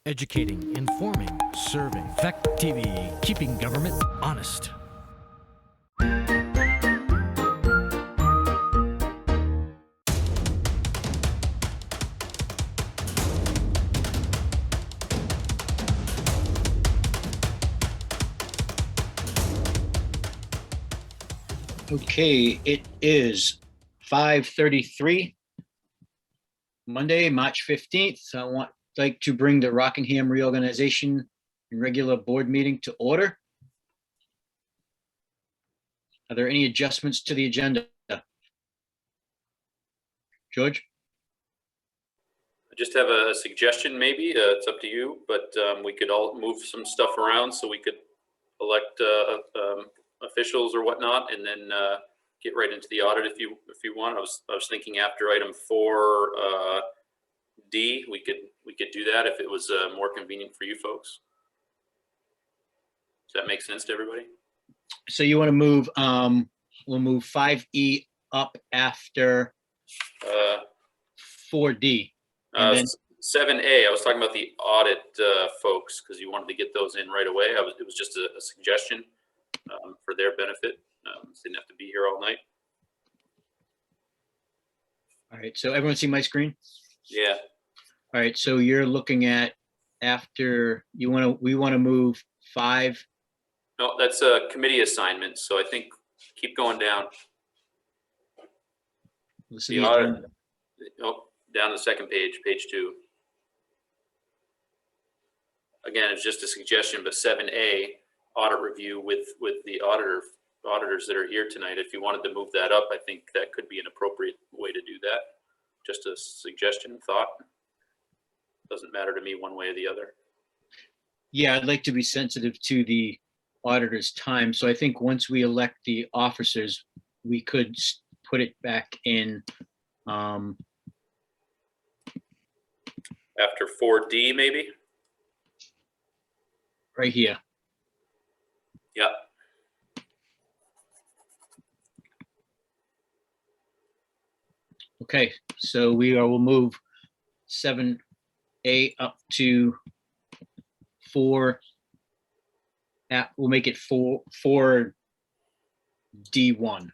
Educating, informing, serving. Fact TV, keeping government honest. Okay, it is 5:33, Monday, March 15th. I want like to bring the Rockingham reorganization and regular board meeting to order. Are there any adjustments to the agenda? George? I just have a suggestion, maybe. It's up to you, but we could all move some stuff around so we could elect officials or whatnot, and then get right into the audit if you want. I was thinking after item 4D, we could do that if it was more convenient for you folks. Does that make sense to everybody? So you want to move, we'll move 5E up after 4D. And then 7A, I was talking about the audit folks, because you wanted to get those in right away. It was just a suggestion for their benefit. So they didn't have to be here all night. All right, so everyone see my screen? Yeah. All right, so you're looking at after we want to move 5. No, that's a committee assignment. So I think keep going down. Listen, The audit, oh, down the second page, page 2. Again, it's just a suggestion, but 7A, audit review with the auditors that are here tonight. If you wanted to move that up, I think that could be an appropriate way to do that. Just a suggestion, thought. Doesn't matter to me one way or the other. Yeah, I'd like to be sensitive to the auditor's time. So I think once we elect the officers, we could put it back in. After 4D, maybe? Right here. Yeah. Okay, so we'll move 7A up to 4. We'll make it 4D1.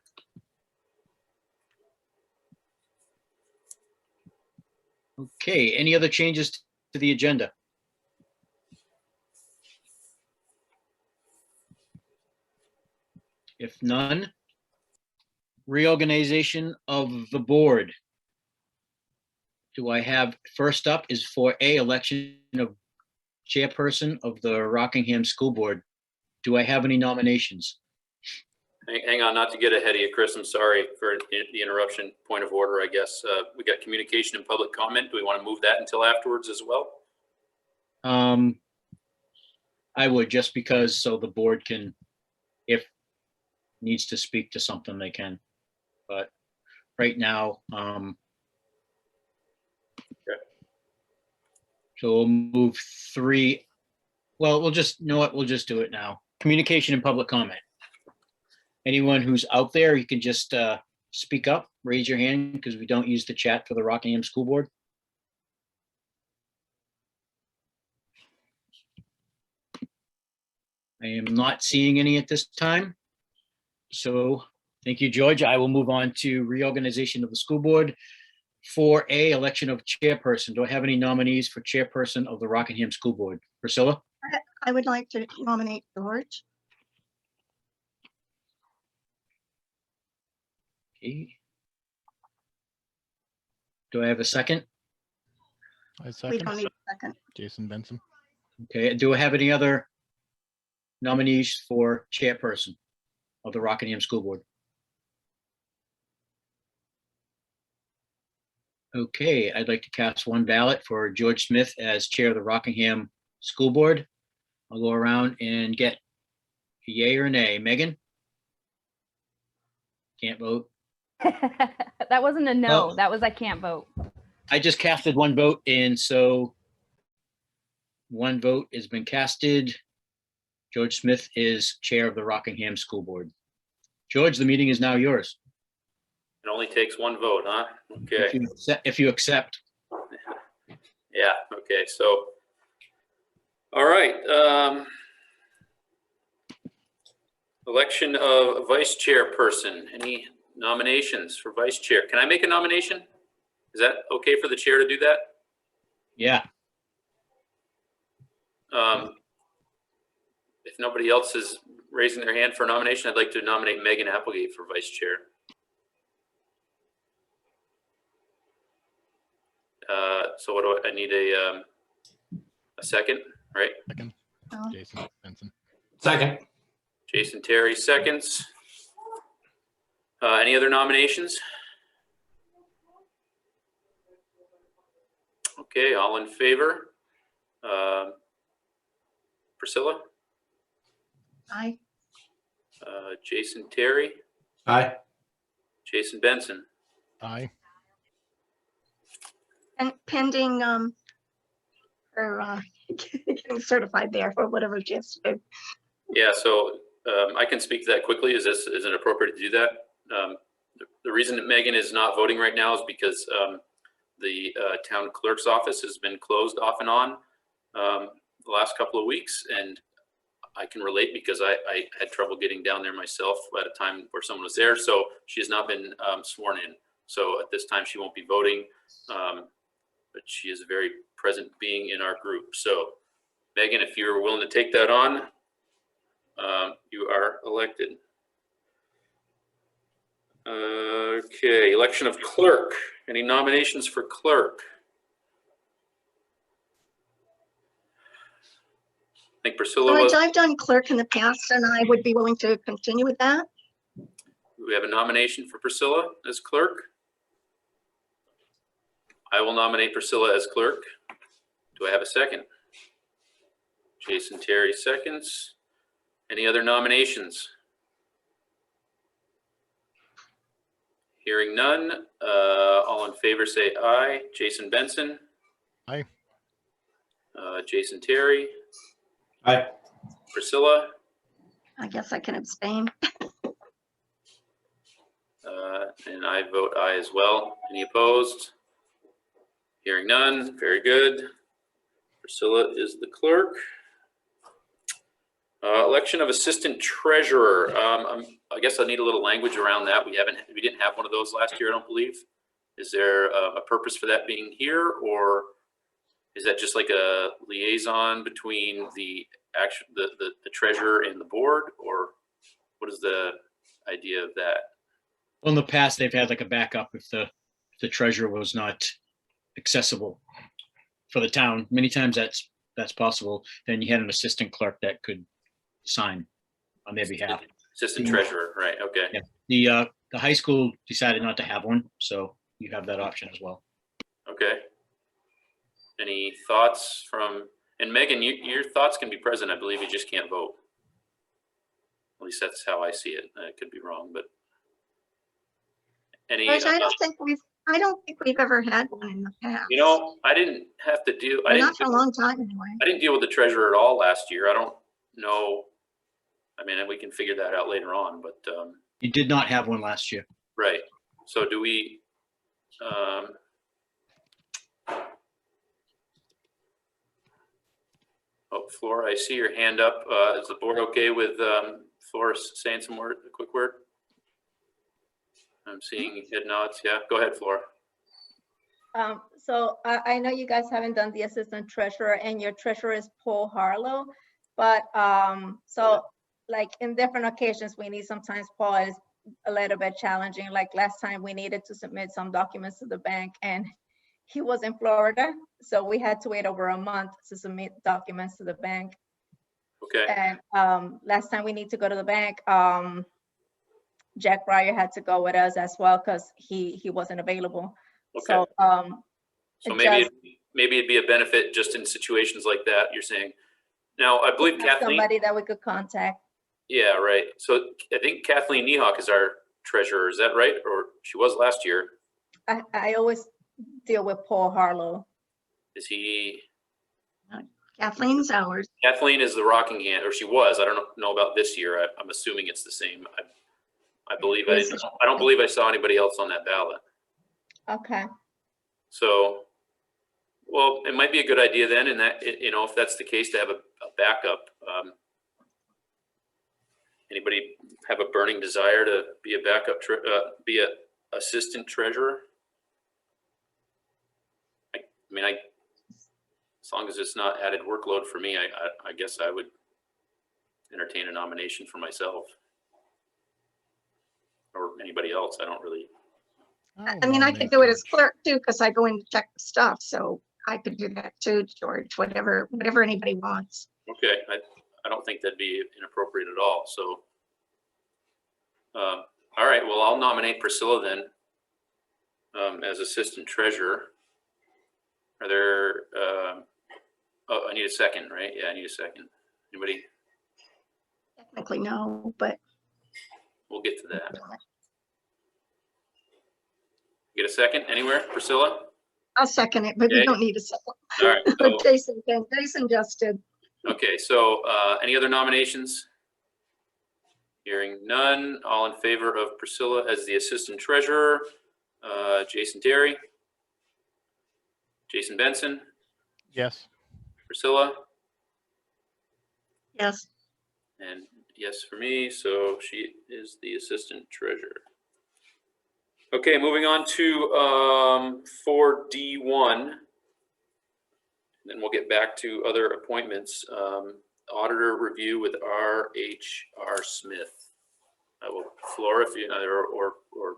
Okay, any other changes to the agenda? If none, reorganization of the board. Do I have, first up is 4A, election of chairperson of the Rockingham School Board. Do I have any nominations? Hang on, not to get ahead of you, Chris. I'm sorry for the interruption. Point of order, I guess. We got communication and public comment. Do we want to move that until afterwards as well? I would, just because so the board can, if needs to speak to something, they can. But right now, Okay. So we'll move 3. Well, we'll just, you know what, we'll just do it now. Communication and public comment. Anyone who's out there, you can just speak up, raise your hand, because we don't use the chat for the Rockingham School Board. I am not seeing any at this time. So thank you, George. I will move on to reorganization of the school board. 4A, election of chairperson. Do I have any nominees for chairperson of the Rockingham School Board? Priscilla? I would like to nominate George. Okay. Do I have a second? I We second. don't need a second. Jason Benson. Okay, do I have any other nominees for chairperson of the Rockingham School Board? Okay, I'd like to cast one ballot for George Smith as chair of the Rockingham School Board. I'll go around and get a yay or nay. Megan? Can't vote. That wasn't a no. Oh. That was I can't vote. I just casted one vote, and so one vote has been casted. George Smith is chair of the Rockingham School Board. George, the meeting is now yours. It only takes one vote, huh? Okay. If you accept. Yeah, okay. So Election of vice chairperson. Any nominations for vice chair? Can I make a nomination? Is that okay for the chair to do that? Yeah, If nobody else is raising their hand for a nomination, I'd like to nominate Megan Applegate for vice chair. So what do I need a second, right? Second, Oh. Jason Benson. Second. Jason Terry seconds. Any other nominations? Okay, all in favor? Priscilla, Aye. Jason Terry, Aye. Jason Benson. Aye. And pending, her, getting certified there for whatever she has to do. Yeah, so I can speak to that quickly. Is it appropriate to do that? The reason that Megan is not voting right now is because the town clerk's office has been closed off and on the last couple of weeks, and I can relate because I had trouble getting down there myself at a time where someone was there. So she has not been sworn in. So at this time she won't be voting, but she is a very present being in our group. So Megan, if you're willing to take that on, you are elected. Okay, election of clerk. Any nominations for clerk? I think Priscilla was. I've done clerk in the past and I would be willing to continue with that. We have a nomination for Priscilla as clerk. I will nominate Priscilla as clerk. Do I have a second? Jason Terry seconds. Any other nominations? Hearing none, all in favor say aye. Jason Benson. Aye. Jason Terry. Aye. Priscilla. I guess I can abstain. And I vote aye as well. Any opposed? Hearing none, very good. Priscilla is the clerk. Election of assistant treasurer. I guess I need a little language around that. We didn't have one of those last year, I don't believe. Is there a purpose for that being here, or is that just like a liaison between the treasurer and the board, or what is the idea of that? well, in the past, they've had like a backup if the treasurer was not accessible for the town. Many times that's possible. Then you had an assistant clerk that could sign on their behalf. Assistant treasurer, right? Okay. Yeah. The high school decided not to have one, so you have that option as well. Okay. Any thoughts from, and Megan, your thoughts can be present. I believe you just can't vote. At least that's how I see it. I could be wrong, but any, Which I don't think we've ever had one in the past. you know, I didn't have to deal, Or not for a long time anyway. I didn't deal with the treasurer at all last year. I don't know. I mean, we can figure that out later on, but, You did not have one last year. right. So do we, oh, Flora, I see your hand up. Is the board okay with Flora saying some word, a quick word? I'm seeing head nods. Yeah, go ahead, Flora. So I know you guys haven't done the assistant treasurer, and your treasurer is Paul Harlow, but so like in different occasions, we need sometimes Paul is a little bit challenging. Like last time we needed to submit some documents to the bank and he was in Florida, so we had to wait over a month to submit documents to the bank. Okay. And last time we need to go to the bank, Jack Breyer had to go with us as well because he wasn't available. Okay. So Maybe it'd be a benefit just in situations like that, you're saying. Now, I believe Kathleen. somebody that we could contact. Yeah, right. So I think Kathleen Niehawk is our treasurer. Is that right? Or she was last year. I always deal with Paul Harlow. Is he? Kathleen's ours. Kathleen is the Rockingham, or she was. I don't know about this year. I'm assuming it's the same. I believe I don't believe I saw anybody else on that ballot. Okay. So, well, it might be a good idea then, and that, you know, if that's the case, to have a backup. Anybody have a burning desire to be a backup, be a assistant treasurer? I mean, as long as it's not added workload for me, I guess I would entertain a nomination for myself or anybody else. I don't really. I mean, I could do it as clerk too, because I go in to check the stuff, so I could do that too, George, whatever anybody wants. Okay, I don't think that'd be inappropriate at all. So, all right, well, I'll nominate Priscilla then as assistant treasurer. Are there? Oh, I need a second, right? Yeah, I need a second. Anybody? Technically, no, but We'll get to that. Get a second anywhere, Priscilla? I'll second it, but you Okay. don't need a second. All right. So, Jason just did. okay, so any other nominations? Hearing none, all in favor of Priscilla as the assistant treasurer, Jason Terry, Jason Benson, Yes. Priscilla, Yes. and yes for me, so she is the assistant treasurer. Okay, moving on to 4D1. Then we'll get back to other appointments. Auditor review with R.H.R. Smith. I will, Flora, if you or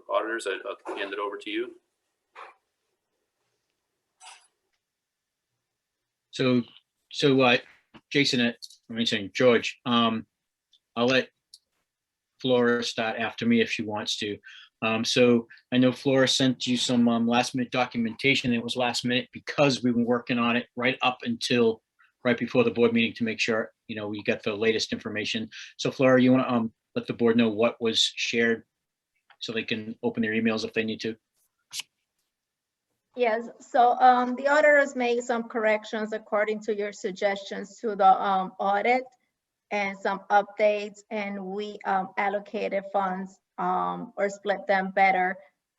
auditors, I'll hand it over to you. So Jason, I'm saying George, I'll let Flora start after me if she wants to. So I know Flora sent you some last minute documentation. It was last minute because we were working on it right up until right before the board meeting to make sure, we got the latest information. So Flora, you want to let the board know what was shared so they can open their emails if they need to? Yes, so the auditors made some corrections according to your suggestions to the audit and some updates, and we allocated funds or split them better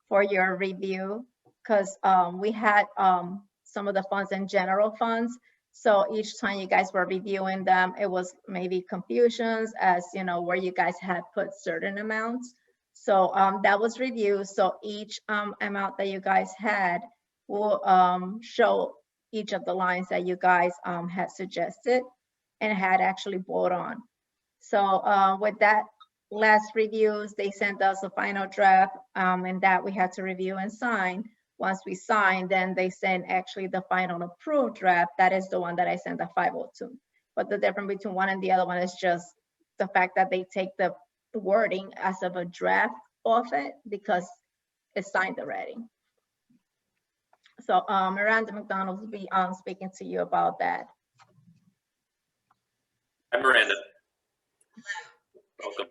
for your review because we had some of the funds in general funds. So each time you guys were reviewing them, it was maybe confusions as where you guys had put certain amounts. So that was reviewed. So each amount that you guys had will show each of the lines that you guys had suggested and had actually voted on. So with that last reviews, they sent us a final draft and that we had to review and sign. Once we signed, then they sent actually the final approved draft. That is the one that I sent the 502. But the difference between one and the other one is just the fact that they take the wording as of a draft off it because it's signed already. So Miranda McDonald will be speaking to you about that. Hi, Miranda. Welcome.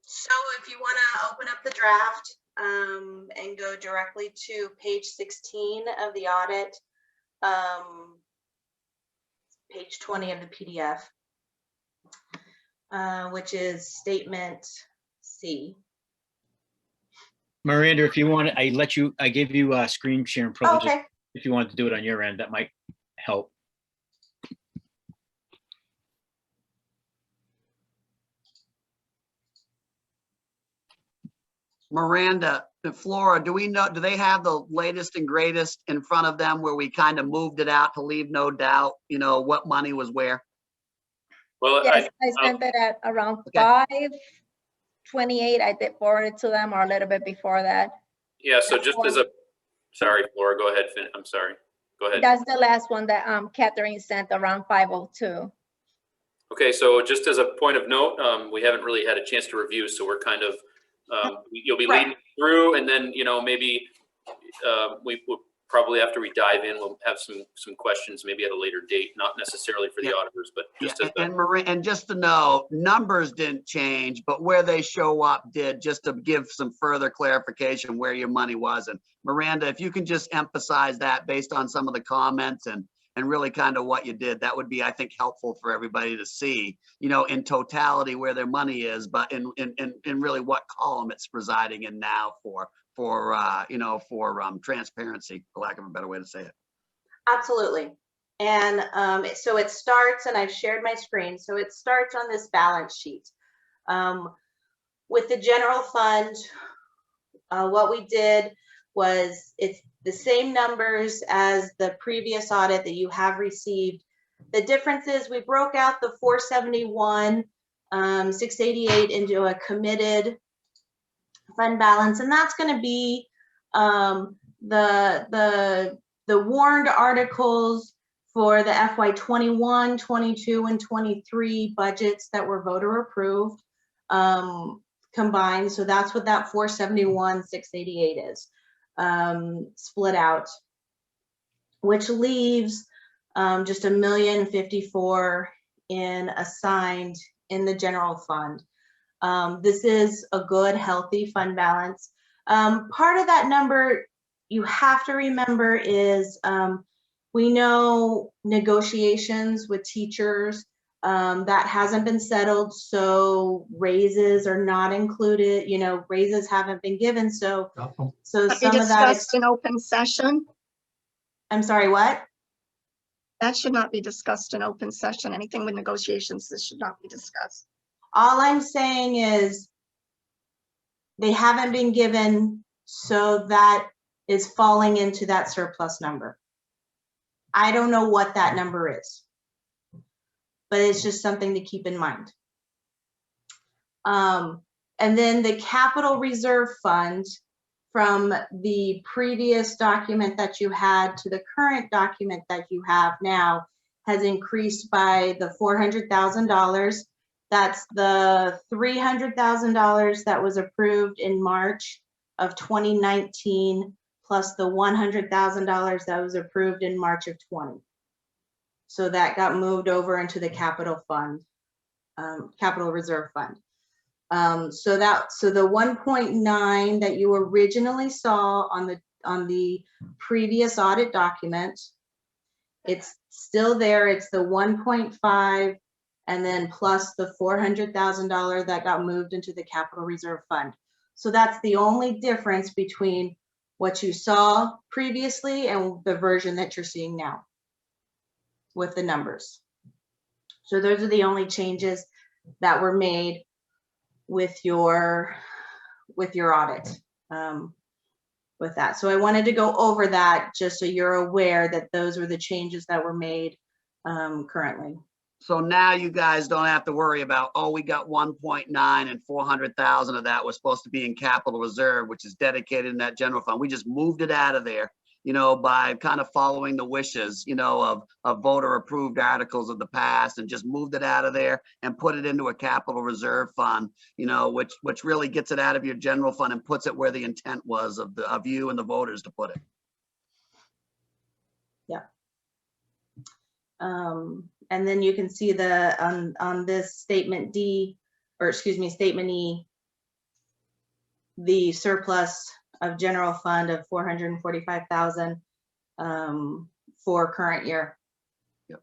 So if you want to open up the draft and go directly to page 16 of the audit, page 20 of the PDF, which is statement C. Miranda, if you want, I gave you screen sharing Oh, privileges. okay. If you wanted to do it on your end, that might help. Miranda and Flora, do they have the latest and greatest in front of them where we kind of moved it out to leave no doubt, what money was where? Well, Yes, I sent it at around 5:28. I did forward it to them or a little bit before that. yeah, so just as a, sorry, Flora, go ahead. I'm sorry. Go ahead. That's the last one that Catherine sent around 5:02. Okay, so just as a point of note, we haven't really had a chance to review, so we're kind of, you'll be leading through, and then, maybe we will probably, after we dive in, we'll have some questions maybe at a later date, not necessarily for the auditors, but just as And just to know, numbers didn't change, but where they show up did, just to give some further clarification where your money was. And Miranda, if you can just emphasize that based on some of the comments and really kind of what you did, that would be, I think, helpful for everybody to see, in totality where their money is, but in really what column it's residing in now for transparency, for lack of a better way to say it. Absolutely. And so it starts, and I've shared my screen. So it starts on this balance sheet. With the general fund, what we did was it's the same numbers as the previous audit that you have received. The difference is we broke out the 471, 688 into a committed fund balance, and that's going to be the warned articles for the FY 21, 22, and 23 budgets that were voter approved combined. So that's what that 471, 688 is split out, which leaves just $1,054,000 in assigned in the general fund. This is a good, healthy fund balance. Part of that number you have to remember is we know negotiations with teachers that hasn't been settled, so raises are not included. You know, raises haven't been given, so Be some of that. discussed in open session. I'm sorry, what? That should not be discussed in open session. Anything with negotiations, this should not be discussed. All I'm saying is they haven't been given, so that is falling into that surplus number. I don't know what that number is, but it's just something to keep in mind. And then the capital reserve fund, from the previous document that you had to the current document that you have now, has increased by the $400,000. That's the $300,000 that was approved in March of 2019, plus the $100,000 that was approved in March of 20. So that got moved over into the capital fund, capital reserve fund. So the 1.9 that you originally saw on the previous audit document, it's still there. It's the 1.5, and then plus the $400,000 that got moved into the capital reserve fund. So that's the only difference between what you saw previously and the version that you're seeing now with the numbers. So those are the only changes that were made with your audit with that. So I wanted to go over that just so you're aware that those were the changes that were made currently. So now you guys don't have to worry about, oh, we got 1.9 and 400,000 of that was supposed to be in capital reserve, which is dedicated in that general fund. We just moved it out of there, you know, by kind of following the wishes, you know, of voter approved articles of the past, and just moved it out of there and put it into a capital reserve fund, you know, which really gets it out of your general fund and puts it where the intent was of you and the voters to put it. Yeah. And then you can see the on this statement D, or excuse me, statement E, the surplus of general fund of 445,000 for current year. Yep.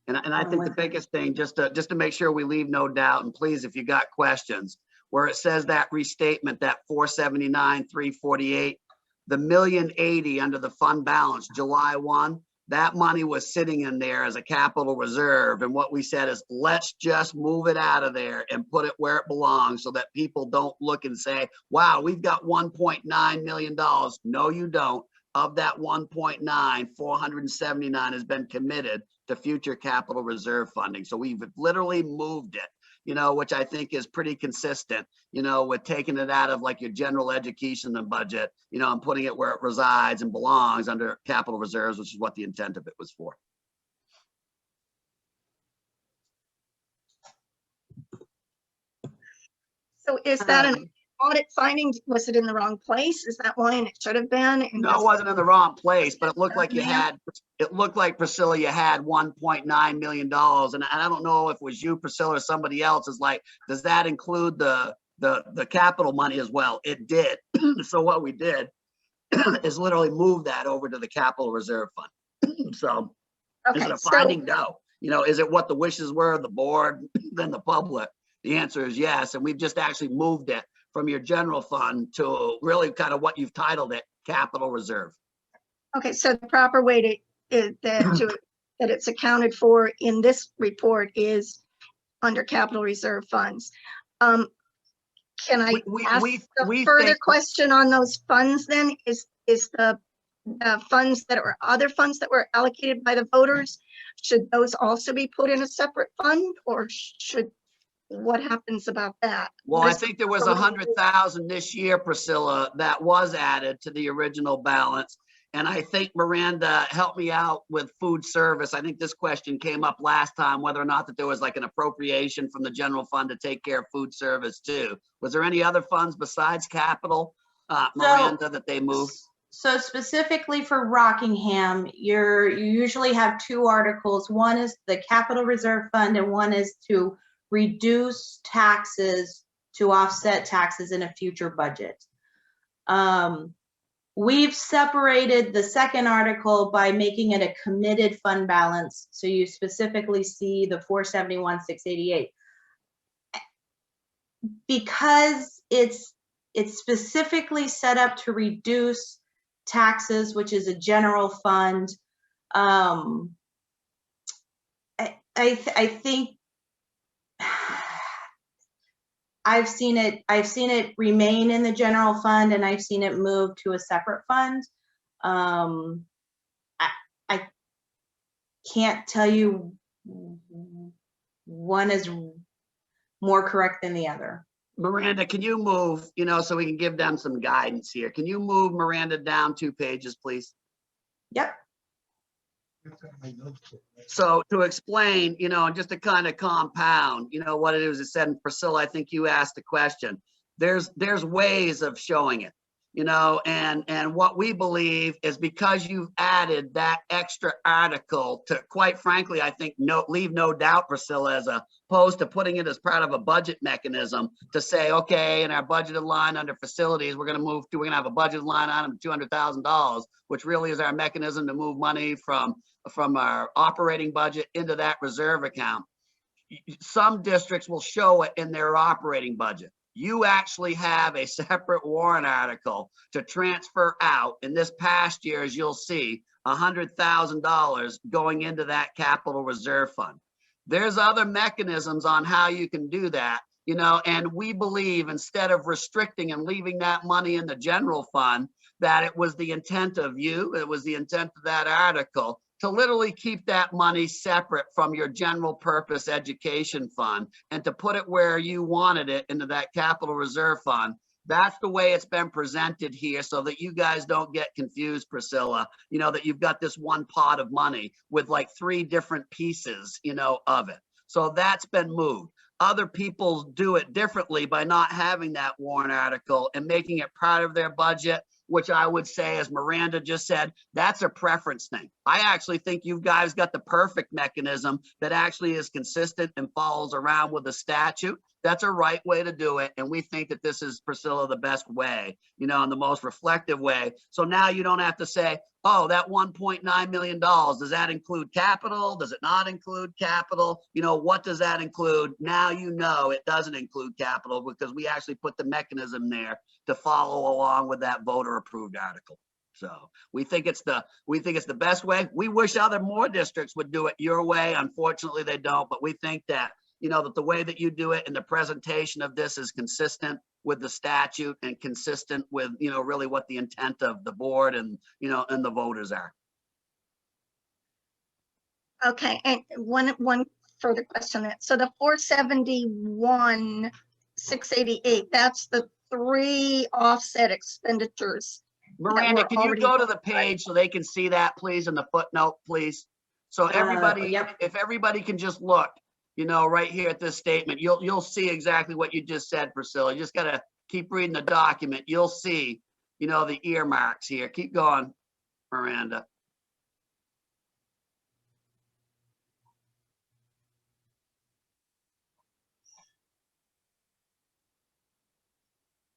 And I think the biggest thing, just to make sure we leave no doubt, and please, if you got questions, where it says that restatement, that 479,348, the $1,080,000 under the fund balance, July 1, that money was sitting in there as a capital reserve. And what we said is, let's just move it out of there and put it where it belongs, so that people don't look and say, wow, we've got $1.9 million. No, you don't. Of that 1.9, 479 has been committed to future capital reserve funding. So we've literally moved it, you know, which I think is pretty consistent, you know, with taking it out of like your general education and budget, you know, and putting it where it resides and belongs under capital reserves, which is what the intent of it was for. So is that an audit finding? Was it in the wrong place? Is that why? And it should have been? No, it wasn't in the wrong place, but it looked like you had, it looked like, Priscilla, you had $1.9 million. And I don't know if it was you, Priscilla, or somebody else is like, does that include the capital money as well? It did. So what we did is literally move that over to the capital reserve fund. So is it a finding? No. You know, is it what the wishes were of the board, then the public? The answer is yes. And we've just actually moved it from your general fund to really kind of what you've titled it, capital reserve. Okay, so the proper way to that it's accounted for in this report is under capital reserve funds. Can I ask a further think- question on those funds then? Is the funds that are other funds that were allocated by the voters, should those also be put in a separate fund, or should, what happens about that? Well, What I is think there was the- 100,000 this year, Priscilla, that was added to the original balance. And I think Miranda helped me out with food service. I think this question came up last time, whether or not that there was like an appropriation from the general fund to take care of food service too. Was there any other funds besides capital, Miranda, that they moved? So specifically for Rockingham, you usually have two articles. One is the capital reserve fund and one is to reduce taxes to offset taxes in a future budget. We've separated the second article by making it a committed fund balance. So you specifically see the 471,688. Because it's specifically set up to reduce taxes, which is a general fund. I think I've seen it remain in the general fund, and I've seen it move to a separate fund. I can't tell you one is more correct than the other. Miranda, can you move, so we can give them some guidance here? Can you move Miranda down 2 pages, please? Yep. So to explain, and just to kind of compound, what it is, it said, and Priscilla, I think you asked the question. There's ways of showing it, and what we believe is because you've added that extra article to, quite frankly, I think leave no doubt, Priscilla, as opposed to putting it as part of a budget mechanism to say, okay, in our budgeted line under facilities, we're going to have a budget line item of $200,000, which really is our mechanism to move money from our operating budget into that reserve account. Some districts will show it in their operating budget. You actually have a separate warrant article to transfer out. In this past year, as you'll see, $100,000 going into that capital reserve fund. There's other mechanisms on how you can do that, and we believe instead of restricting and leaving that money in the general fund, that it was the intent of that article to literally keep that money separate from your general purpose education fund and to put it where you wanted it, into that capital reserve fund. That's the way it's been presented here, so that you guys don't get confused, Priscilla, that you've got this one pot of money with like 3 different pieces, of it. So that's been moved. Other people do it differently by not having that warrant article and making it part of their budget, which I would say, as Miranda just said, that's a preference thing. I actually think you guys got the perfect mechanism that actually is consistent and follows around with the statute. That's a right way to do it. And we think that this is, Priscilla, the best way, and the most reflective way. So now you don't have to say, oh, that $1.9 million, does that include capital? Does it not include capital? What does that include? Now it doesn't include capital because we actually put the mechanism there to follow along with that voter approved article. So we think it's the best way. We wish more districts would do it your way. Unfortunately, they don't, but we think that, that the way that you do it and the presentation of this is consistent with the statute and consistent with, really what the intent of the board and, and the voters are. Okay, and one further question. So the 471,688, that's the 3 offset expenditures. Miranda, can you already go to the page so they can see that, please, in the footnote, please? So everybody, Yep. if everybody can just look, right here at this statement, you'll see exactly what you just said, Priscilla. You just got to keep reading the document. You'll see, the earmarks here. Keep going, Miranda.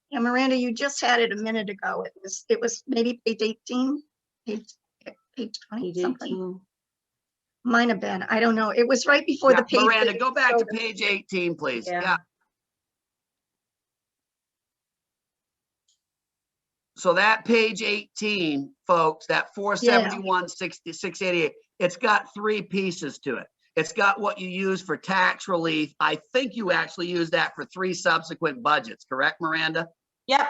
Yeah, Miranda, you just had it a minute ago. It was maybe page 18, page 20, something. 18. Might have been. I don't know. It was right before Yeah, the page. Miranda, that go back to showed us. page 18, please. Yeah. Yeah. So that page 18, folks, that 471,688, It's got three pieces to it. It's got what you use for tax relief. I think you actually use that for 3 subsequent budgets, correct, Miranda? Yep,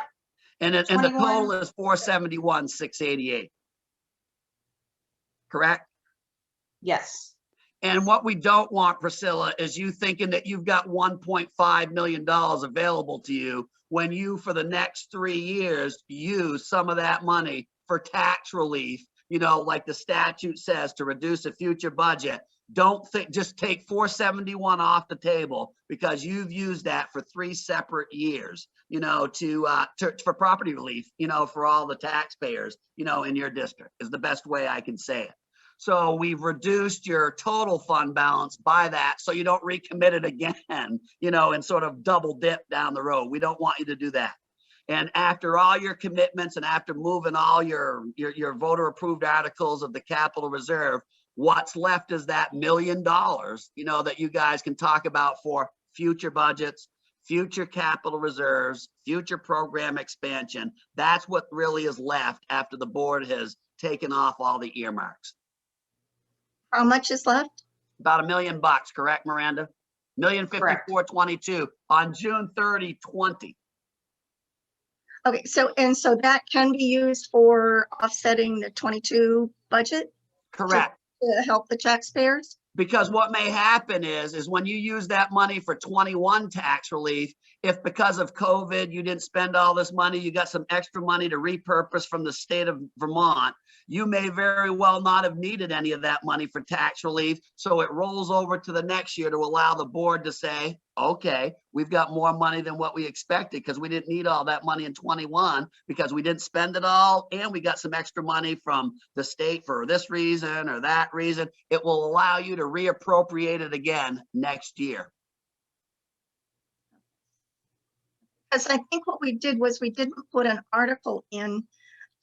And the 21. total is 471,688. Correct? Yes. And what we don't want, Priscilla, is you thinking that you've got $1.5 million available to you when you, for the next 3 years, use some of that money for tax relief, you know, like the statute says, to reduce a future budget. Don't think, just take 471 off the table because you've used that for 3 separate years, you know, for property relief, you know, for all the taxpayers, you know, in your district is the best way I can say it. So we've reduced your total fund balance by that, so you don't recommit it again, you know, and sort of double dip down the road. We don't want you to do that. And after all your commitments and after moving all your voter approved articles of the capital reserve, what's left is that $1 million, you know, that you guys can talk about for future budgets, future capital reserves, future program expansion. That's what really is left after the board has taken off all the earmarks. How much is left? About $1 million, correct, Miranda? $1,054,22 on June 30, 20. Okay, so that can be used for offsetting the 22 budget Correct. to help the taxpayers? Because what may happen is when you use that money for 21 tax relief, if because of COVID, you didn't spend all this money, you got some extra money to repurpose from the state of Vermont, you may very well not have needed any of that money for tax relief. So it rolls over to the next year to allow the board to say, okay, we've got more money than what we expected because we didn't need all that money in 21 because we didn't spend it all. And we got some extra money from the state for this reason or that reason. It will allow you to reappropriate it again next year. Because I think what we did was we didn't put an article in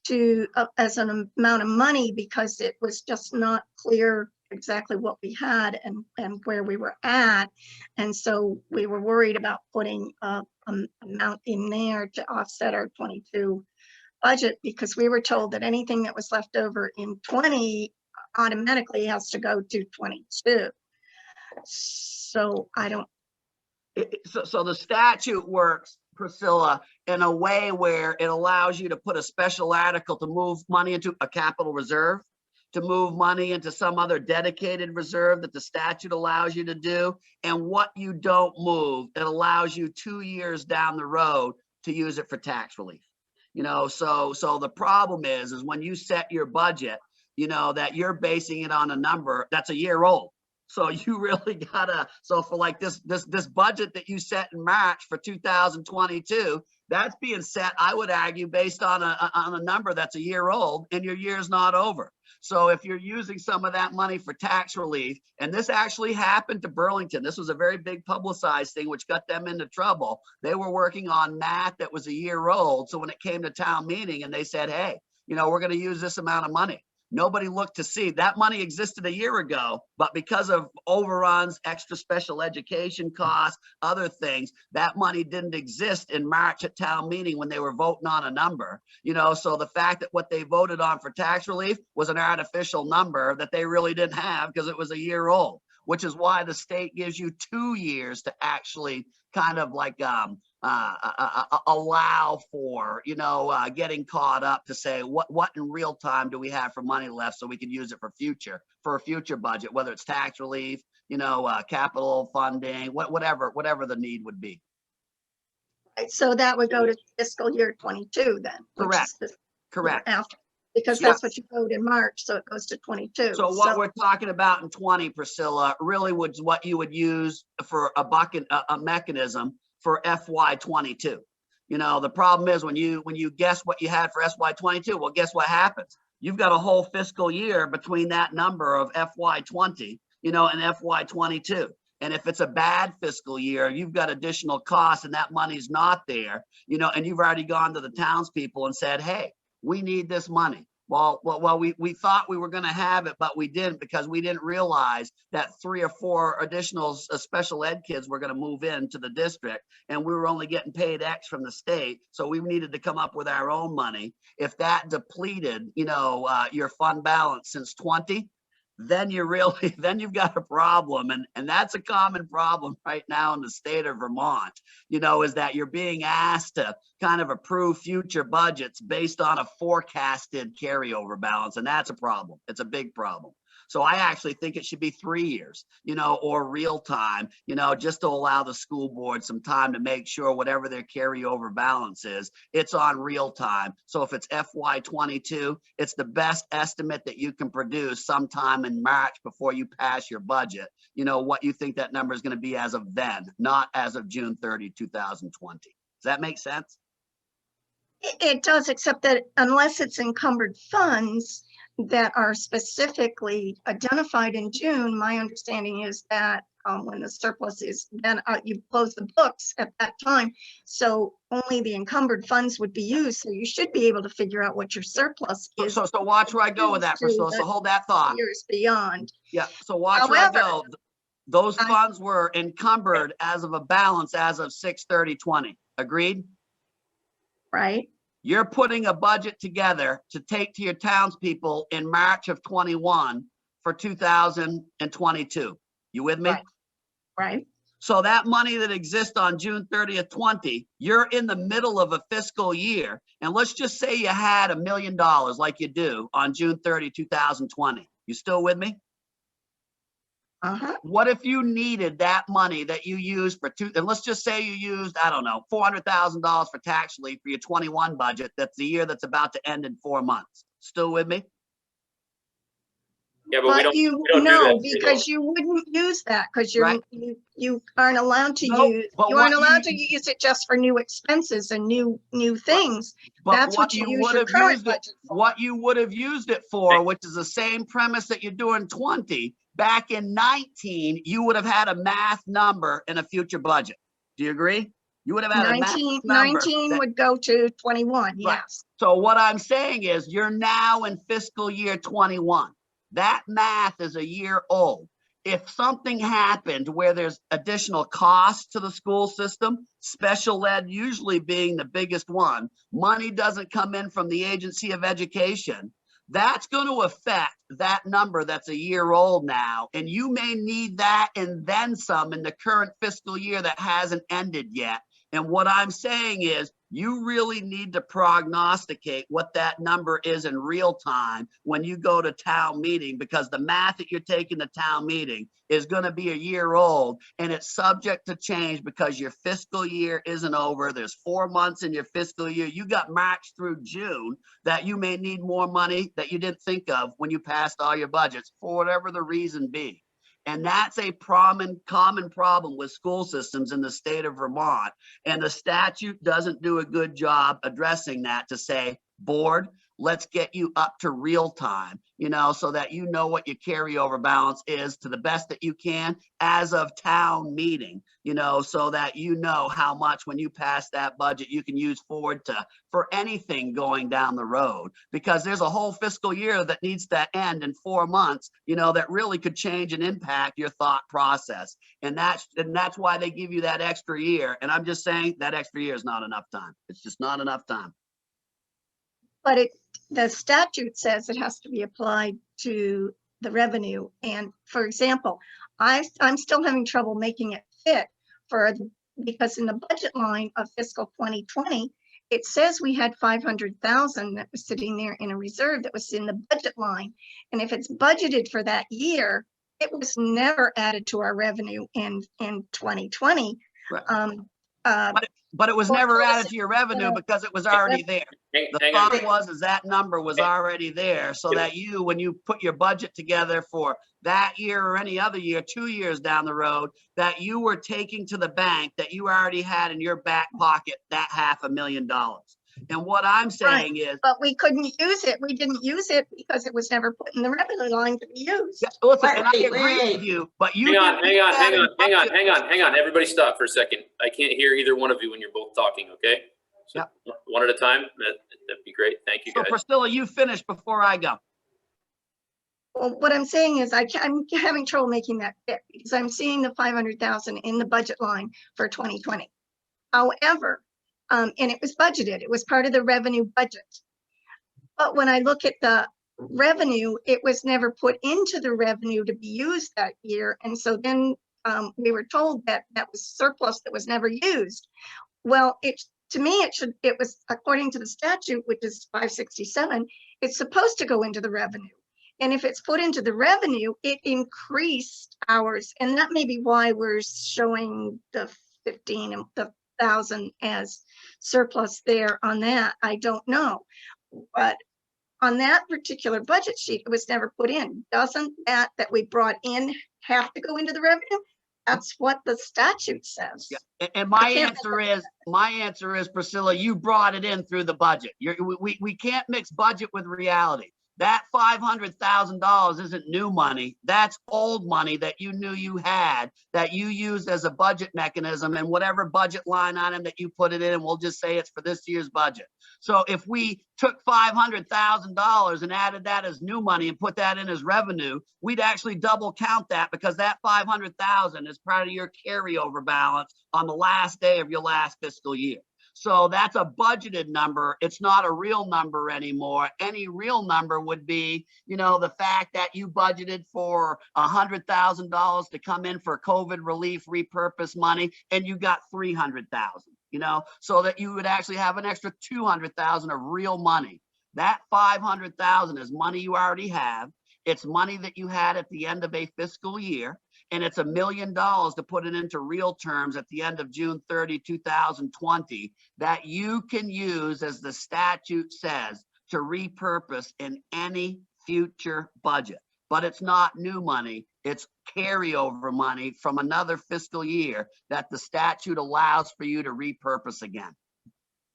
to as an amount of money because it was just not clear exactly what we had and where we were at. And so we were worried about putting an amount in there to offset our 22 budget because we were told that anything that was left over in 20 automatically has to go to 22. So I don't. So the statute works, Priscilla, in a way where it allows you to put a special article to move money into a capital reserve, to move money into some other dedicated reserve that the statute allows you to do. And what you don't move, it allows you 2 years down the road to use it for tax relief. You know, so the problem is when you set your budget, you know, that you're basing it on a number that's a year old. So you really gotta, so for like this budget that you set in March for 2022, that's being set, I would argue, based on a number that's a year old and your year's not over. So if you're using some of that money for tax relief, and this actually happened to Burlington, this was a very big publicized thing, which got them into trouble. They were working on math that was a year old. So when it came to town meeting and they said, hey, you know, we're gonna use this amount of money. Nobody looked to see that money existed a year ago, but because of overruns, extra special education costs, other things, that money didn't exist in March at town meeting when they were voting on a number, you know, so the fact that what they voted on for tax relief was an artificial number that they really didn't have because it was a year old, which is why the state gives you 2 years to actually kind of like allow for, you know, getting caught up to say what in real time do we have for money left so we can use it for a future budget, whether it's tax relief, you know, capital funding, whatever the need would be. Right, so that would go to fiscal year 22 then. Correct. Correct. After, because Yep. that's what you voted in March, so it goes to 22. So what we're talking about in 20, Priscilla, really was what you would use for a bucket, a mechanism for FY22. You know, the problem is when you guess what you had for FY22, well, guess what happens? You've got a whole fiscal year between that number of FY20, you know, and FY22. And if it's a bad fiscal year, you've got additional costs and that money's not there, you know, and you've already gone to the townspeople and said, hey, we need this money. Well, we thought we were going to have it, but we didn't because we didn't realize that 3 or 4 additional special ed kids were going to move into the district and we were only getting paid X from the state. So we needed to come up with our own money. If that depleted, you know, your fund balance since 20, then you really, then you've got a problem. And that's a common problem right now in the state of Vermont, is that you're being asked to kind of approve future budgets based on a forecasted carryover balance. And that's a problem. It's a big problem. So I actually think it should be 3 years, or real time, just to allow the school board some time to make sure whatever their carryover balance is, it's on real time. So if it's FY22, it's the best estimate that you can produce sometime in March before you pass your budget, what you think that number is going to be as of then, not as of June 30, 2020. Does that make sense? It does, except that unless it's encumbered funds that are specifically identified in June, my understanding is that when the surplus is, then you close the books at that time. So only the encumbered funds would be used. So you should be able to figure out what your surplus is. So watch where I go with that, Priscilla. So hold that thought. Years beyond. Yeah, so watch where I However, go. Those funds were encumbered as of a balance as of 6/30/20. Agreed? Right. You're putting a budget together to take to your townspeople in March of 21 for 2022. You with me? Right. So that money that exists on June 30th, 20, you're in the middle of a fiscal year. And let's just say you had $1 million like you do on June 30, 2020. You still with me? Uh-huh. What if you needed that money that you used for and let's just say you used, I don't know, $400,000 for tax relief for your 21 budget. That's the year that's about to end in 4 months. Still with me? Yeah, but we don't you do know, that. because you wouldn't use that because you're Right. you aren't allowed to No, use, but you aren't what allowed you- to use it just for new expenses and new things. But That's what you use would your have current used it, budget for. what you would have used it for, which is the same premise that you're doing 20, back in 19, you would have had a math number in a future budget. Do you agree? You would have had a math 19 number. that- would go to 21, yes. So what I'm saying is you're now in fiscal year 21. That math is a year old. If something happened where there's additional costs to the school system, special ed usually being the biggest one, money doesn't come in from the Agency of Education, that's going to affect that number that's a year old now. And you may need that and then some in the current fiscal year that hasn't ended yet. And what I'm saying is you really need to prognosticate what that number is in real time when you go to town meeting, because the math that you're taking to town meeting is going to be a year old and it's subject to change because your fiscal year isn't over. There's 4 months in your fiscal year. You got March through June that you may need more money that you didn't think of when you passed all your budgets for whatever the reason be. And that's a common problem with school systems in the state of Vermont. And the statute doesn't do a good job addressing that to say, board, let's get you up to real time, so that you know what your carryover balance is to the best that you can as of town meeting, so that you know how much when you pass that budget you can use forward for anything going down the road, because there's a whole fiscal year that needs to end in 4 months, that really could change and impact your thought process. And that's why they give you that extra year. And I'm just saying that extra year is not enough time. It's just not enough time. But the statute says it has to be applied to the revenue. And for example, I'm still having trouble making it fit because in the budget line of fiscal 2020, it says we had 500,000 that was sitting there in a reserve that was in the budget line. And if it's budgeted for that year, it was never added to our revenue in 2020. Right. But it was never added to your revenue because it was already there. The thought was that number was already there, so that when you put your budget together for that year or any other year, 2 years down the road, that you were taking to the bank that you already had in your back pocket that $500,000. And what I'm saying is, but we couldn't use it. We didn't use it because it was never put in the revenue line to be used. yeah, listen, and I agree with you, but you Hang on. Everybody stop for a second. I can't hear either one of you when you're both talking, okay? So Yep. One at a time, that'd be great. Thank you, So guys. Priscilla, you finish before I go. Well, what I'm saying is I'm having trouble making that fit because I'm seeing the 500,000 in the budget line for 2020. However, and it was budgeted, it was part of the revenue budget. But when I look at the revenue, it was never put into the revenue to be used that year. And so then we were told that that was surplus that was never used. Well, to me, it was, according to the statute, which is 567, it's supposed to go into the revenue. And if it's put into the revenue, it increased ours. And that may be why we're showing the 15,000 as surplus there on that. I don't know. But on that particular budget sheet, it was never put in. Doesn't that we brought in have to go into the revenue? That's what the statute says. Yeah. And my answer is, Priscilla, you brought it in through the budget. We can't mix budget with reality. That $500,000 isn't new money. That's old money that you knew you had, that you used as a budget mechanism, and whatever budget line item that you put it in, we'll just say it's for this year's budget. So if we took $500,000 and added that as new money and put that in as revenue, we'd actually double count that, because that $500,000 is part of your carryover balance on the last day of your last fiscal year. So that's a budgeted number. It's not a real number anymore. Any real number would be, the fact that you budgeted for $100,000 to come in for COVID relief repurpose money, and you got $300,000, so that you would actually have an extra $200,000 of real money. That $500,000 is money you already have. It's money that you had at the end of a fiscal year. And it's $1 million, to put it into real terms, at the end of June 30, 2020, that you can use, as the statute says, to repurpose in any future budget. But it's not new money. It's carryover money from another fiscal year that the statute allows for you to repurpose again.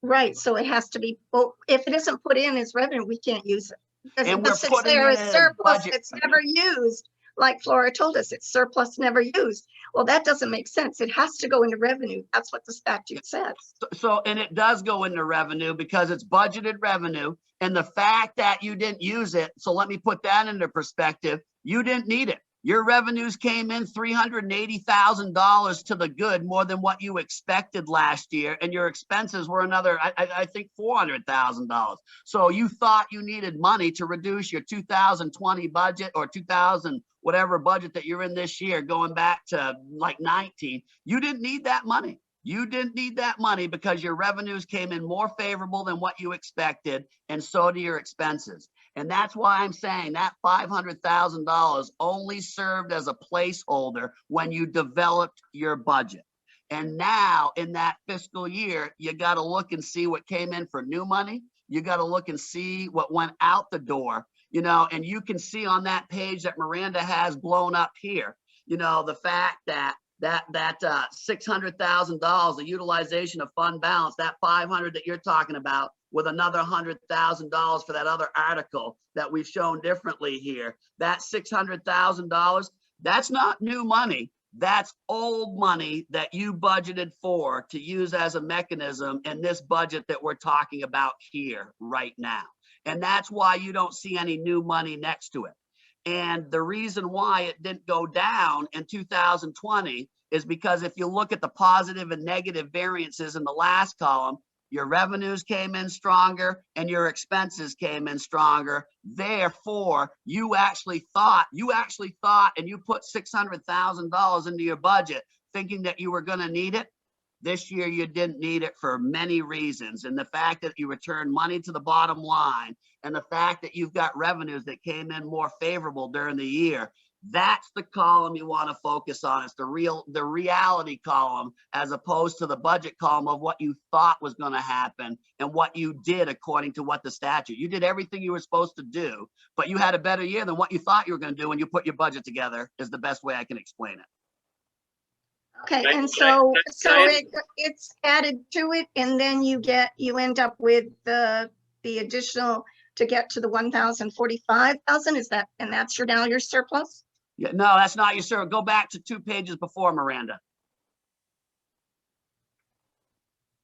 Right. So it has to be, well, if it isn't put in as revenue, we can't use it. Because And if we're it sits putting there it as in surplus, budget. it's never used. Like Flora told us, it's surplus never used. Well, that doesn't make sense. It has to go into revenue. That's what the statute says. So, and it does go into revenue because it's budgeted revenue. And the fact that you didn't use it, so let me put that into perspective, you didn't need it. Your revenues came in $380,000 to the good, more than what you expected last year. And your expenses were another, I think, $400,000. So you thought you needed money to reduce your 2020 budget, or 2000, whatever budget that you're in this year, going back to like 19. You didn't need that money. You didn't need that money because your revenues came in more favorable than what you expected, and so do your expenses. And that's why I'm saying that $500,000 only served as a placeholder when you developed your budget. And now in that fiscal year, you got to look and see what came in for new money. You got to look and see what went out the door, and you can see on that page that Miranda has blown up here, the fact that $600,000, the utilization of fund balance, that 500 that you're talking about, with another $100,000 for that other article that we've shown differently here, that $600,000, that's not new money. That's old money that you budgeted for to use as a mechanism in this budget that we're talking about here right now. And that's why you don't see any new money next to it. And the reason why it didn't go down in 2020 is because if you look at the positive and negative variances in the last column, your revenues came in stronger and your expenses came in stronger. Therefore, you actually thought, and you put $600,000 into your budget thinking that you were going to need it. This year, you didn't need it for many reasons. And the fact that you returned money to the bottom line, and the fact that you've got revenues that came in more favorable during the year, that's the column you want to focus on. It's the reality column, as opposed to the budget column of what you thought was going to happen and what you did according to what the statute. You did everything you were supposed to do, but you had a better year than what you thought you were going to do when you put your budget together, is the best way I can explain it. Okay, Can I- and can I- so can I- it's added to it, and then you end up with the additional to get to the 1,045,000. Is that, and that's now your surplus? Yeah, no, that's not your surplus. Go back to 2 pages before, Miranda.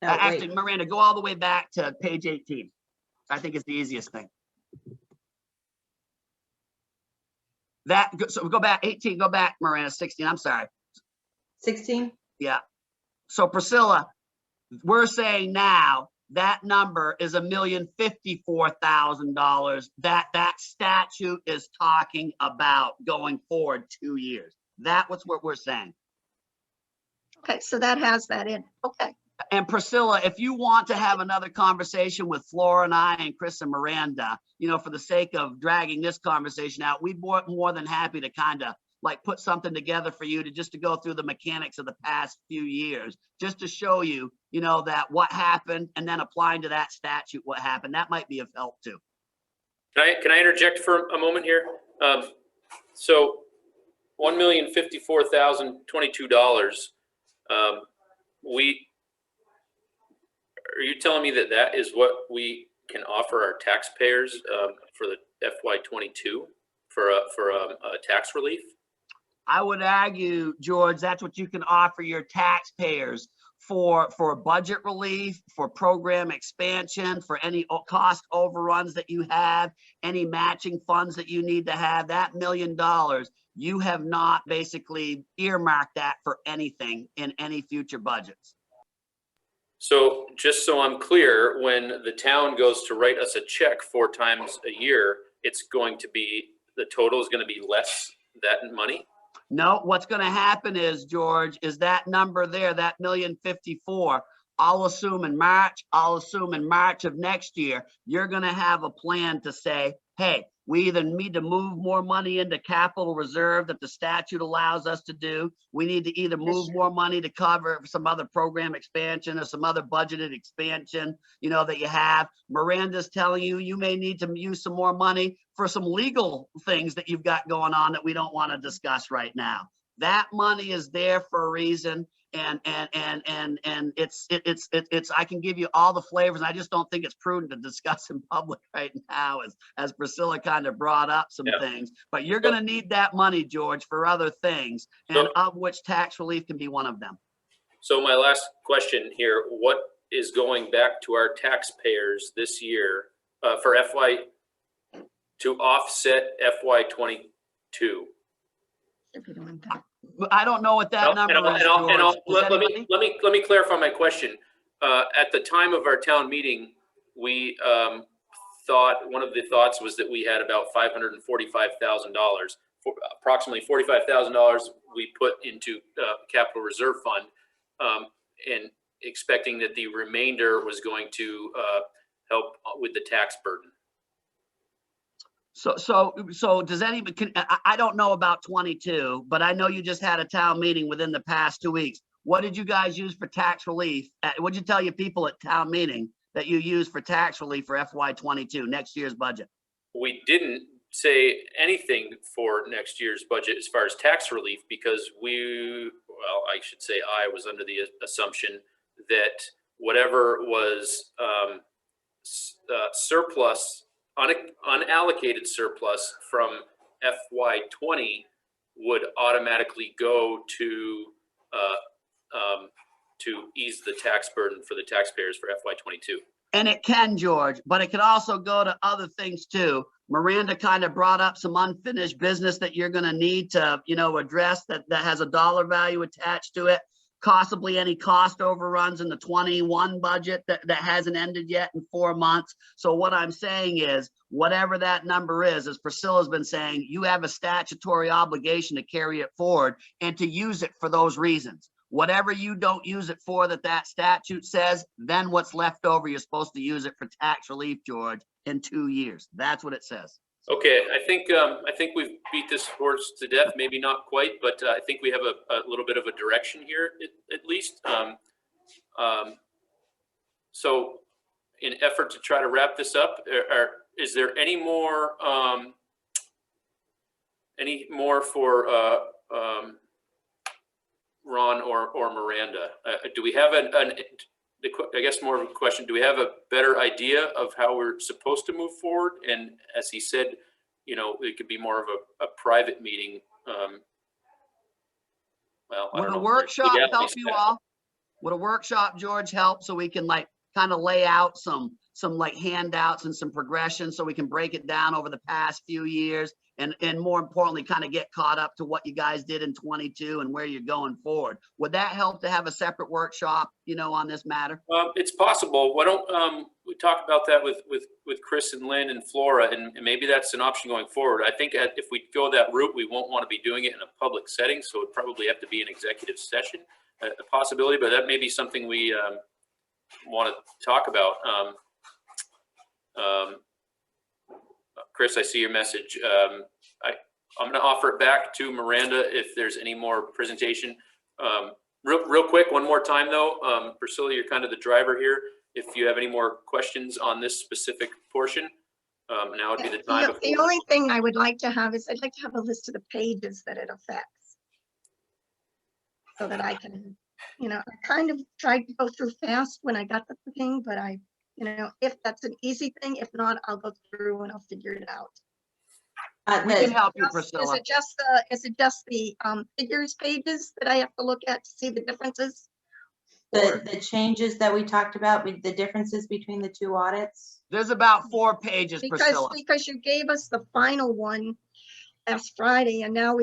No, wait. Actually, Miranda, go all the way back to page 18. I think it's the easiest thing. So go back 18, go back, Miranda, 16, I'm sorry. 16? Yeah. So Priscilla, we're saying now that number is $1,054,000 that statute is talking about going forward 2 years. That was what we're saying. Okay, so that has that in, okay. And Priscilla, if you want to have another conversation with Flora and I and Chris and Miranda, for the sake of dragging this conversation out, we'd more than happy to kind of like put something together for you to go through the mechanics of the past few years, just to show you, that what happened and then applying to that statute what happened. That might be of help too. Can I interject for a moment here? So $1,054,022. Are you telling me that is what we can offer our taxpayers for the FY22 for a tax relief? I would argue, George, that's what you can offer your taxpayers for budget relief, for program expansion, for any cost overruns that you have, any matching funds that you need to have. That $1 million, you have not basically earmarked that for anything in any future budgets. So just so I'm clear, when the town goes to write us a check 4 times a year, it's going to be, the total is going to be less that money? No, what's going to happen is, George, is that number there, that $1,054,000, I'll assume in March of next year, you're going to have a plan to say, hey, we either need to move more money into capital reserve that the statute allows us to do. We need to either move more money to cover some other program expansion or some other budgeted expansion, that you have. Miranda's telling you, you may need to use some more money for some legal things that you've got going on that we don't want to discuss right now. That money is there for a reason. And it's I can give you all the flavors. I just don't think it's prudent to discuss in public right now, as Priscilla kind of brought up some things. But you're going to need that money, George, for other things, and of which tax relief can be one of them. So my last question here: what is going back to our taxpayers this year for FY to offset FY22? I don't know what that number is. Let me clarify my question. At the time of our town meeting, we thought, one of the thoughts was that we had about $545,000, approximately $45,000 we put into capital reserve fund, and expecting that the remainder was going to help with the tax burden. So does anybody, I don't know about 22, but I know you just had a town meeting within the past 2 weeks. What did you guys use for tax relief? What did you tell your people at town meeting that you used for tax relief for FY22, next year's budget? We didn't say anything for next year's budget as far as tax relief, because I should say I was under the assumption that whatever was surplus, unallocated surplus from FY20 would automatically go to ease the tax burden for the taxpayers for FY22. And it can, George, but it could also go to other things too. Miranda kind of brought up some unfinished business that you're going to need to, address that has a dollar value attached to it. Possibly any cost overruns in the 21 budget that hasn't ended yet in 4 months. So what I'm saying is, whatever that number is, as Priscilla's been saying, you have a statutory obligation to carry it forward and to use it for those reasons. Whatever you don't use it for that statute says, then what's left over, you're supposed to use it for tax relief, George, in 2 years. That's what it says. Okay, I think we've beat this horse to death. Maybe not quite, but I think we have a little bit of a direction here, at least. So, in effort to try to wrap this up, is there any more for Ron or Miranda? Do we have I guess more of a question, do we have a better idea of how we're supposed to move forward? And as he said, it could be more of a private meeting. Would a workshop help you all? Would a workshop, George, help so we can kind of lay out some some like handouts and some progression so we can break it down over the past few years and more importantly, kind of get caught up to what you guys did in 22 and where you're going forward. Would that help to have a separate workshop, you know, on this matter? It's possible. Why don't we talk about that with Chris and Lynn and Flora, and maybe that's an option going forward. I think if we go that route, we won't want to be doing it in a public setting, so it'd probably have to be an executive session, a possibility, but that may be something we want to talk about. Chris, I see your message. I'm going to offer it back to Miranda if there's any more presentation. Real quick, one more time though, Priscilla, you're kind of the driver here. If you have any more questions on this specific portion, now would be the time. The only thing I would like to have is I'd like to have a list of the pages that it affects. So that I can, you know, I kind of tried to go through fast when I got the thing, but you know, if that's an easy thing, if not, I'll go through and I'll figure it out. We can help you, Priscilla. Is it just the figures pages that I have to look at to see the differences? The changes that we talked about, with the differences between the two audits? There's about 4 pages, Priscilla. Because you gave us the final one last Friday, and now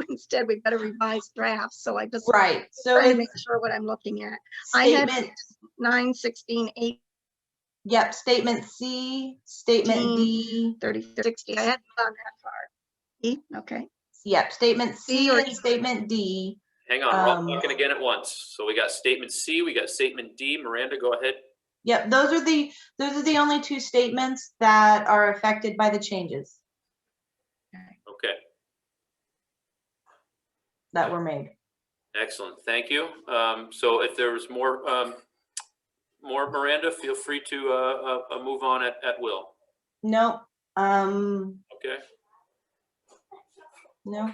instead we've got a revised draft. So I just Right. So trying to it's make sure what I'm looking at. I had statement, 9, 16, 8, yep, statement C, statement D. 30, 60. I hadn't gone that far. E, okay. Yep, statement C C or and statement D. Hang on, we're all talking again at once. So we got statement C, we got statement D. Miranda, go ahead. Yep, those are the only 2 statements that are affected by the changes Okay, that were made. excellent. Thank you. So if there was more Miranda, feel free to move on at will. No, Okay. no.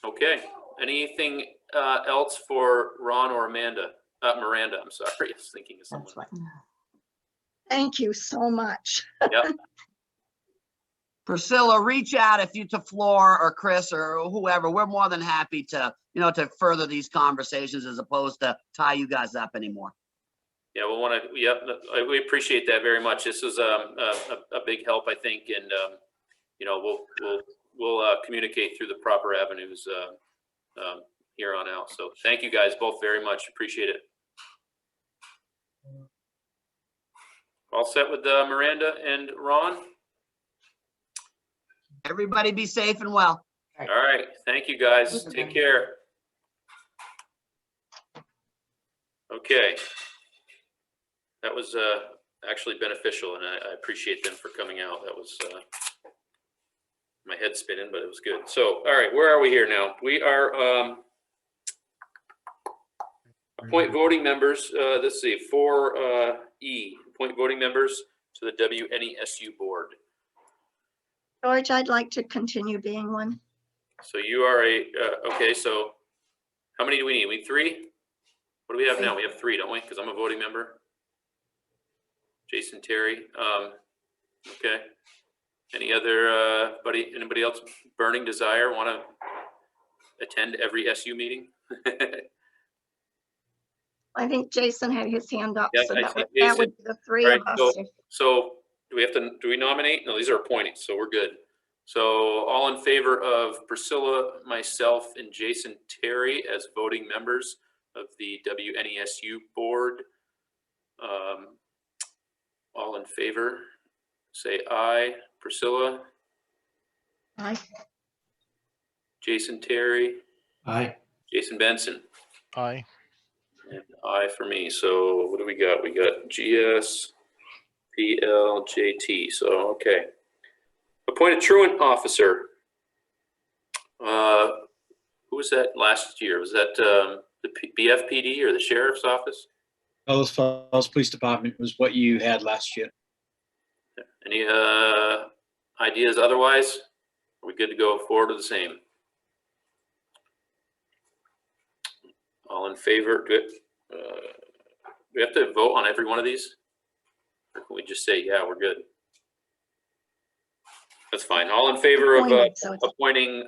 Okay. Anything else for Ron or Miranda? I'm sorry. I was thinking of someone. That's fine. Thank you so much. Yep. Priscilla, reach out if you to Flora or Chris or whoever. We're more than happy to, you know, to further these conversations as opposed to tie you guys up anymore. Yeah, we'll want to. Yep, we appreciate that very much. This is a big help, I think, and you know, we'll communicate through the proper avenues here on out. So thank you guys both very much. Appreciate it. All set with Miranda and Ron? Everybody be safe and well. All right. Thank you guys. Take care. Okay. That was actually beneficial, and I appreciate them for coming out. That was my head spinning, but it was good. So, all right, where are we here now? We are appoint voting members. Let's see, 4E, appoint voting members to the WNESU board. George, I'd like to continue being one. So you are okay, so how many do we need? We need 3? What do we have now? We have 3, don't we? Because I'm a voting member. Jason, Terry. Okay. Any other anybody else burning desire want to attend every SU meeting? I think Jason had his hand up, Yeah, so I that see would be the 3 Right, of us. so do we nominate? No, these are appointed, so we're good. So all in favor of Priscilla, myself, and Jason Terry as voting members of the WNESU board. All in favor, say aye. Priscilla, Aye. Jason Terry, Aye. Jason Benson, Aye. and aye for me. So what do we got? We got GS, PL, JT. So, okay. Appointed truant officer. Who was that last year? Was that the BFPD or the sheriff's office? Bellows Falls Police Department was what you had last year. Any ideas otherwise? Are we good to go forward with the same? All in favor? Do we have to vote on every one of these? Or can we just say, yeah, we're good? That's fine. All in favor of Appointed, so it's- appointing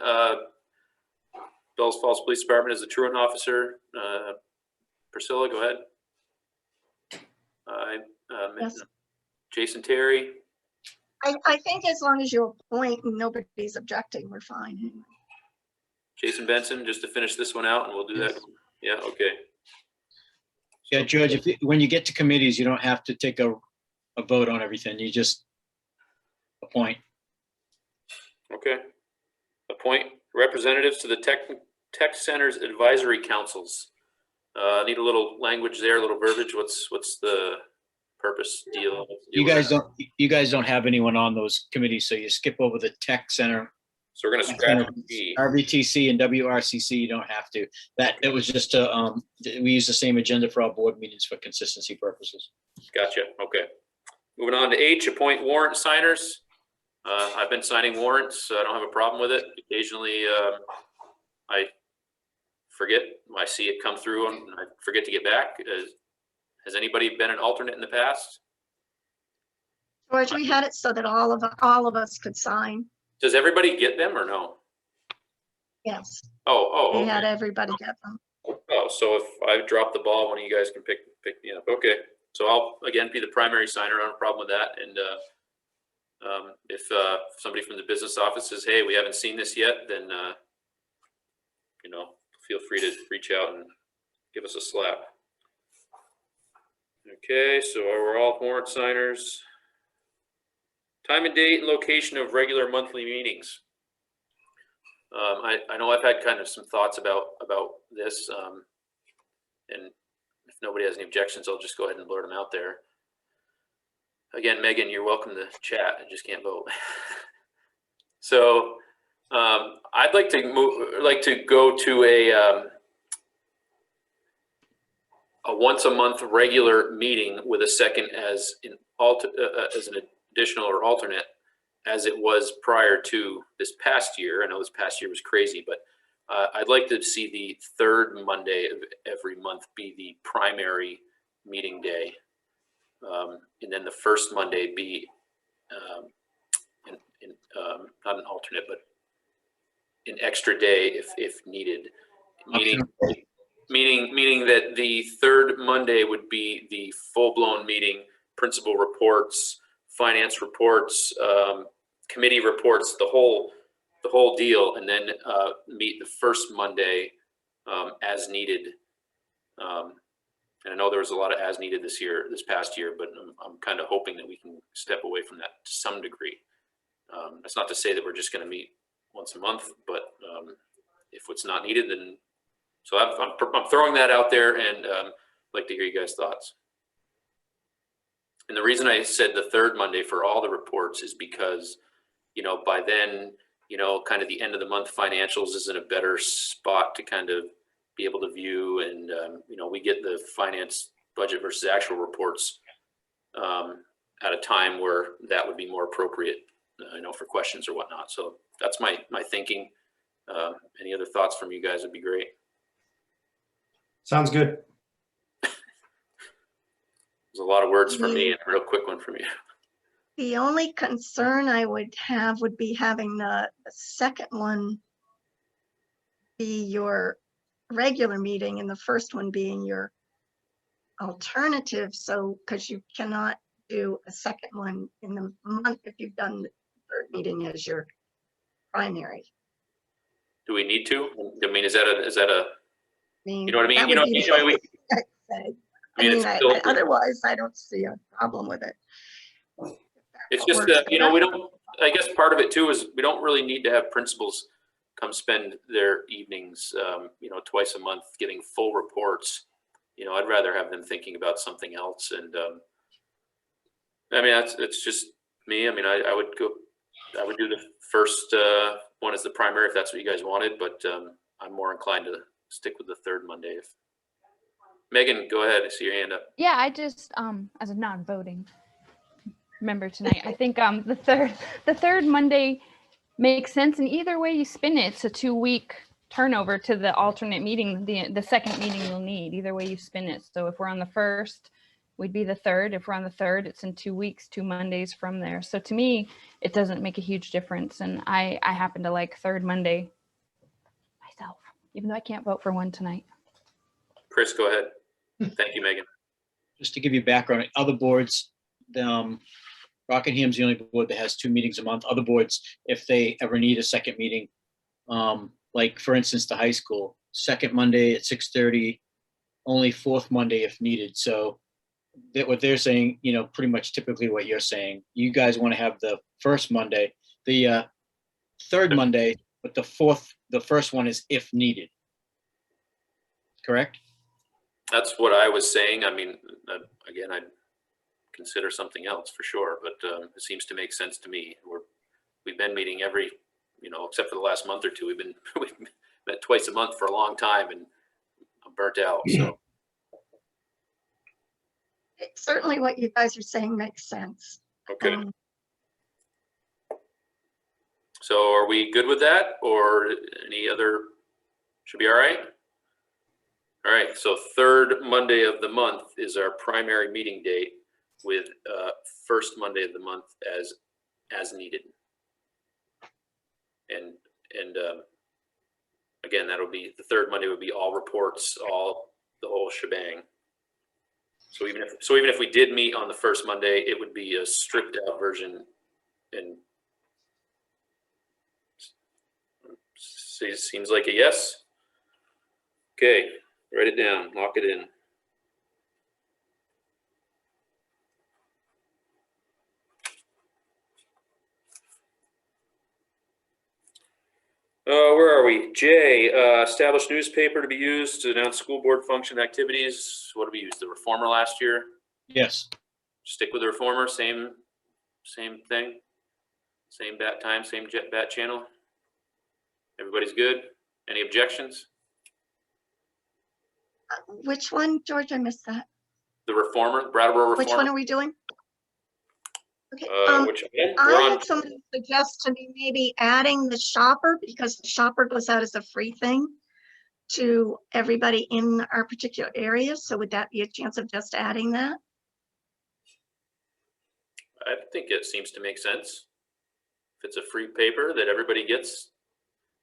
Bellows Falls Police Department as the truant officer? Priscilla, go ahead. Yes. Jason Terry, I think as long as you appoint and nobody's objecting, we're fine. Jason Benson, just to finish this one out, and we'll do that. Yeah, okay. Yeah, George, when you get to committees, you don't have to take a vote on everything. You just appoint. Okay. Appoint representatives to the tech centers advisory councils. Need a little language there, a little verbiage. What's the purpose deal? You guys don't have anyone on those committees, so you skip over the tech center. So we're gonna scratch G. RBTC and WRCC, you don't have to. It was just we use the same agenda for our board meetings for consistency purposes. Gotcha. Okay. Moving on to H, appoint warrant signers. I've been signing warrants, so I don't have a problem with it. Occasionally, I forget. I see it come through and I forget to get back. Has anybody been an alternate in the past? George, we had it so that all of us could sign. Does everybody get them or no? Yes, Oh, we okay. had everybody get them. Oh, so if I drop the ball, one of you guys can pick me up. Okay. So I'll again be the primary signer. I don't have a problem with that. And if somebody from the business office says, "Hey, we haven't seen this yet," then feel free to reach out and give us a slap. Okay, so we're all warrant signers. Time and date and location of regular monthly meetings. I know I've had kind of some thoughts about this, and if nobody has any objections, I'll just go ahead and blurt them out there. Again, Megan, you're welcome to chat. I just can't vote. So I'd like to go to a once a month regular meeting with a second as an additional or alternate, as it was prior to this past year. I know this past year was crazy, but I'd like to see the third Monday of every month be the primary meeting day. And then the first Monday be not an alternate, but an extra day if needed. Meaning that the third Monday would be the full-blown meeting, principal reports, finance reports, committee reports, the whole deal, and then meet the first Monday as needed. And I know there was a lot of as needed this past year, but I'm kind of hoping that we can step away from that to some degree. That's not to say that we're just going to meet once a month, but if it's not needed, then so I'm throwing that out there, and I'd like to hear you guys' thoughts. And the reason I said the third Monday for all the reports is because, by then, kind of the end of the month financials is in a better spot to kind of be able to view, and we get the finance budget versus actual reports at a time where that would be more appropriate, for questions or whatnot. So that's my thinking. Any other thoughts from you guys would be great. Sounds good. There's a lot of words from me and a real quick one from you. The only concern I would have would be having the second one be your regular meeting and the first one being your alternative. So, because you cannot do a second one in the month if you've done the third meeting as your primary. Do we need to? I mean, is that a? I mean, You know what I mean? that You know, would be you know, we, I mean, it's still, otherwise I don't see a problem with it. it's just that, we don't, I guess part of it too is we don't really need to have principals come spend their evenings, twice a month giving full reports. I'd rather have them thinking about something else. And I mean, it's just me. I mean, I would do the first one as the primary if that's what you guys wanted, but I'm more inclined to stick with the third Monday. Megan, go ahead. I see your hand up. Yeah, I just, as a non-voting member tonight, I think the third Monday makes sense. And either way you spin it, it's a 2-week turnover to the alternate meeting, the second meeting you'll need. Either way you spin it. So if we're on the first, we'd be the third. If we're on the third, it's in 2 weeks, 2 Mondays from there. So to me, it doesn't make a huge difference. And I happen to like third Monday myself, even though I can't vote for one tonight. Chris, go ahead. Thank you, Megan. just to give you background, other boards, Rockingham's the only board that has 2 meetings a month. Other boards, if they ever need a second meeting, like for instance, the high school, second Monday at 6:30, only fourth Monday if needed. So that what they're saying, pretty much typically what you're saying. You guys want to have the first Monday, the third Monday, but the first one is if needed. Correct? That's what I was saying. I mean, again, I'd consider something else for sure, but it seems to make sense to me. We've been meeting every, except for the last month or two, we've met twice a month for a long time, and I'm burnt out. So Certainly what you guys are saying makes sense. okay. So are we good with that, or any other? Should be all right. All right. So third Monday of the month is our primary meeting date, with first Monday of the month as needed. And again, that'll be the third Monday would be all reports, the whole shebang. So even if we did meet on the first Monday, it would be a stripped out version, and seems like a yes. Okay, write it down, lock it in. Where are we? J, established newspaper to be used to announce school board function activities. What did we use? The Reformer last year? Yes. Stick with the Reformer, same thing? Same bat time, same bat channel? Everybody's good? Any objections? Which one, George? I missed that. The Reformer, Brattleboro Reformer? Which one are we doing? Okay. Which one? I had somebody suggest to me maybe adding the shopper, because the shopper goes out as a free thing to everybody in our particular area. So would that be a chance of just adding that? I think it seems to make sense. If it's a free paper that everybody gets,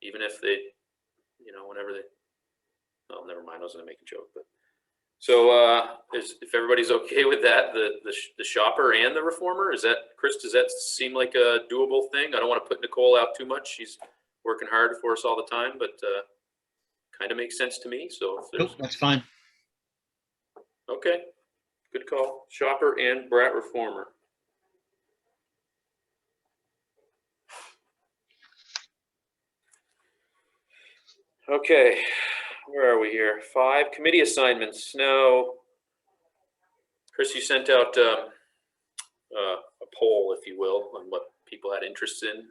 even if they, whenever they, oh, never mind, I was gonna make a joke, but. So if everybody's okay with that, the shopper and the Reformer, Chris, does that seem like a doable thing? I don't want to put Nicole out too much. She's working hard for us all the time, but kind of makes sense to me. So if there's, Nope, that's fine. okay, good call. Shopper and Brat Reformer. Okay, where are we here? 5 committee assignments. Now, Chris, you sent out a poll, if you will, on what people had interest in.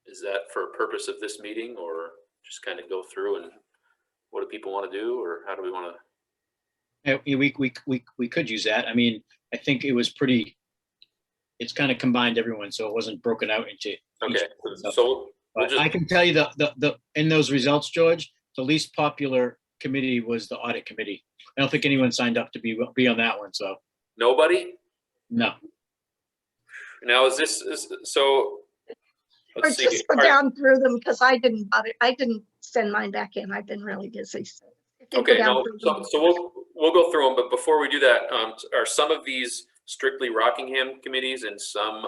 Is that for a purpose of this meeting, or just kind of go through and what do people want to do, or how do we want to? Yeah, we could use that. I mean, I think it's kind of combined everyone, so it wasn't broken out into. Okay, so we'll just, I can tell you the in those results, George, the least popular committee was the audit committee. I don't think anyone signed up to be on that one, so. nobody? No. Now so? Or Let's see. just go down through them, because I didn't bother. I didn't send mine back in. I've been really busy. So if you go Okay, down no, through them. so we'll go through them, but before we do that, are some of these strictly Rockingham committees and some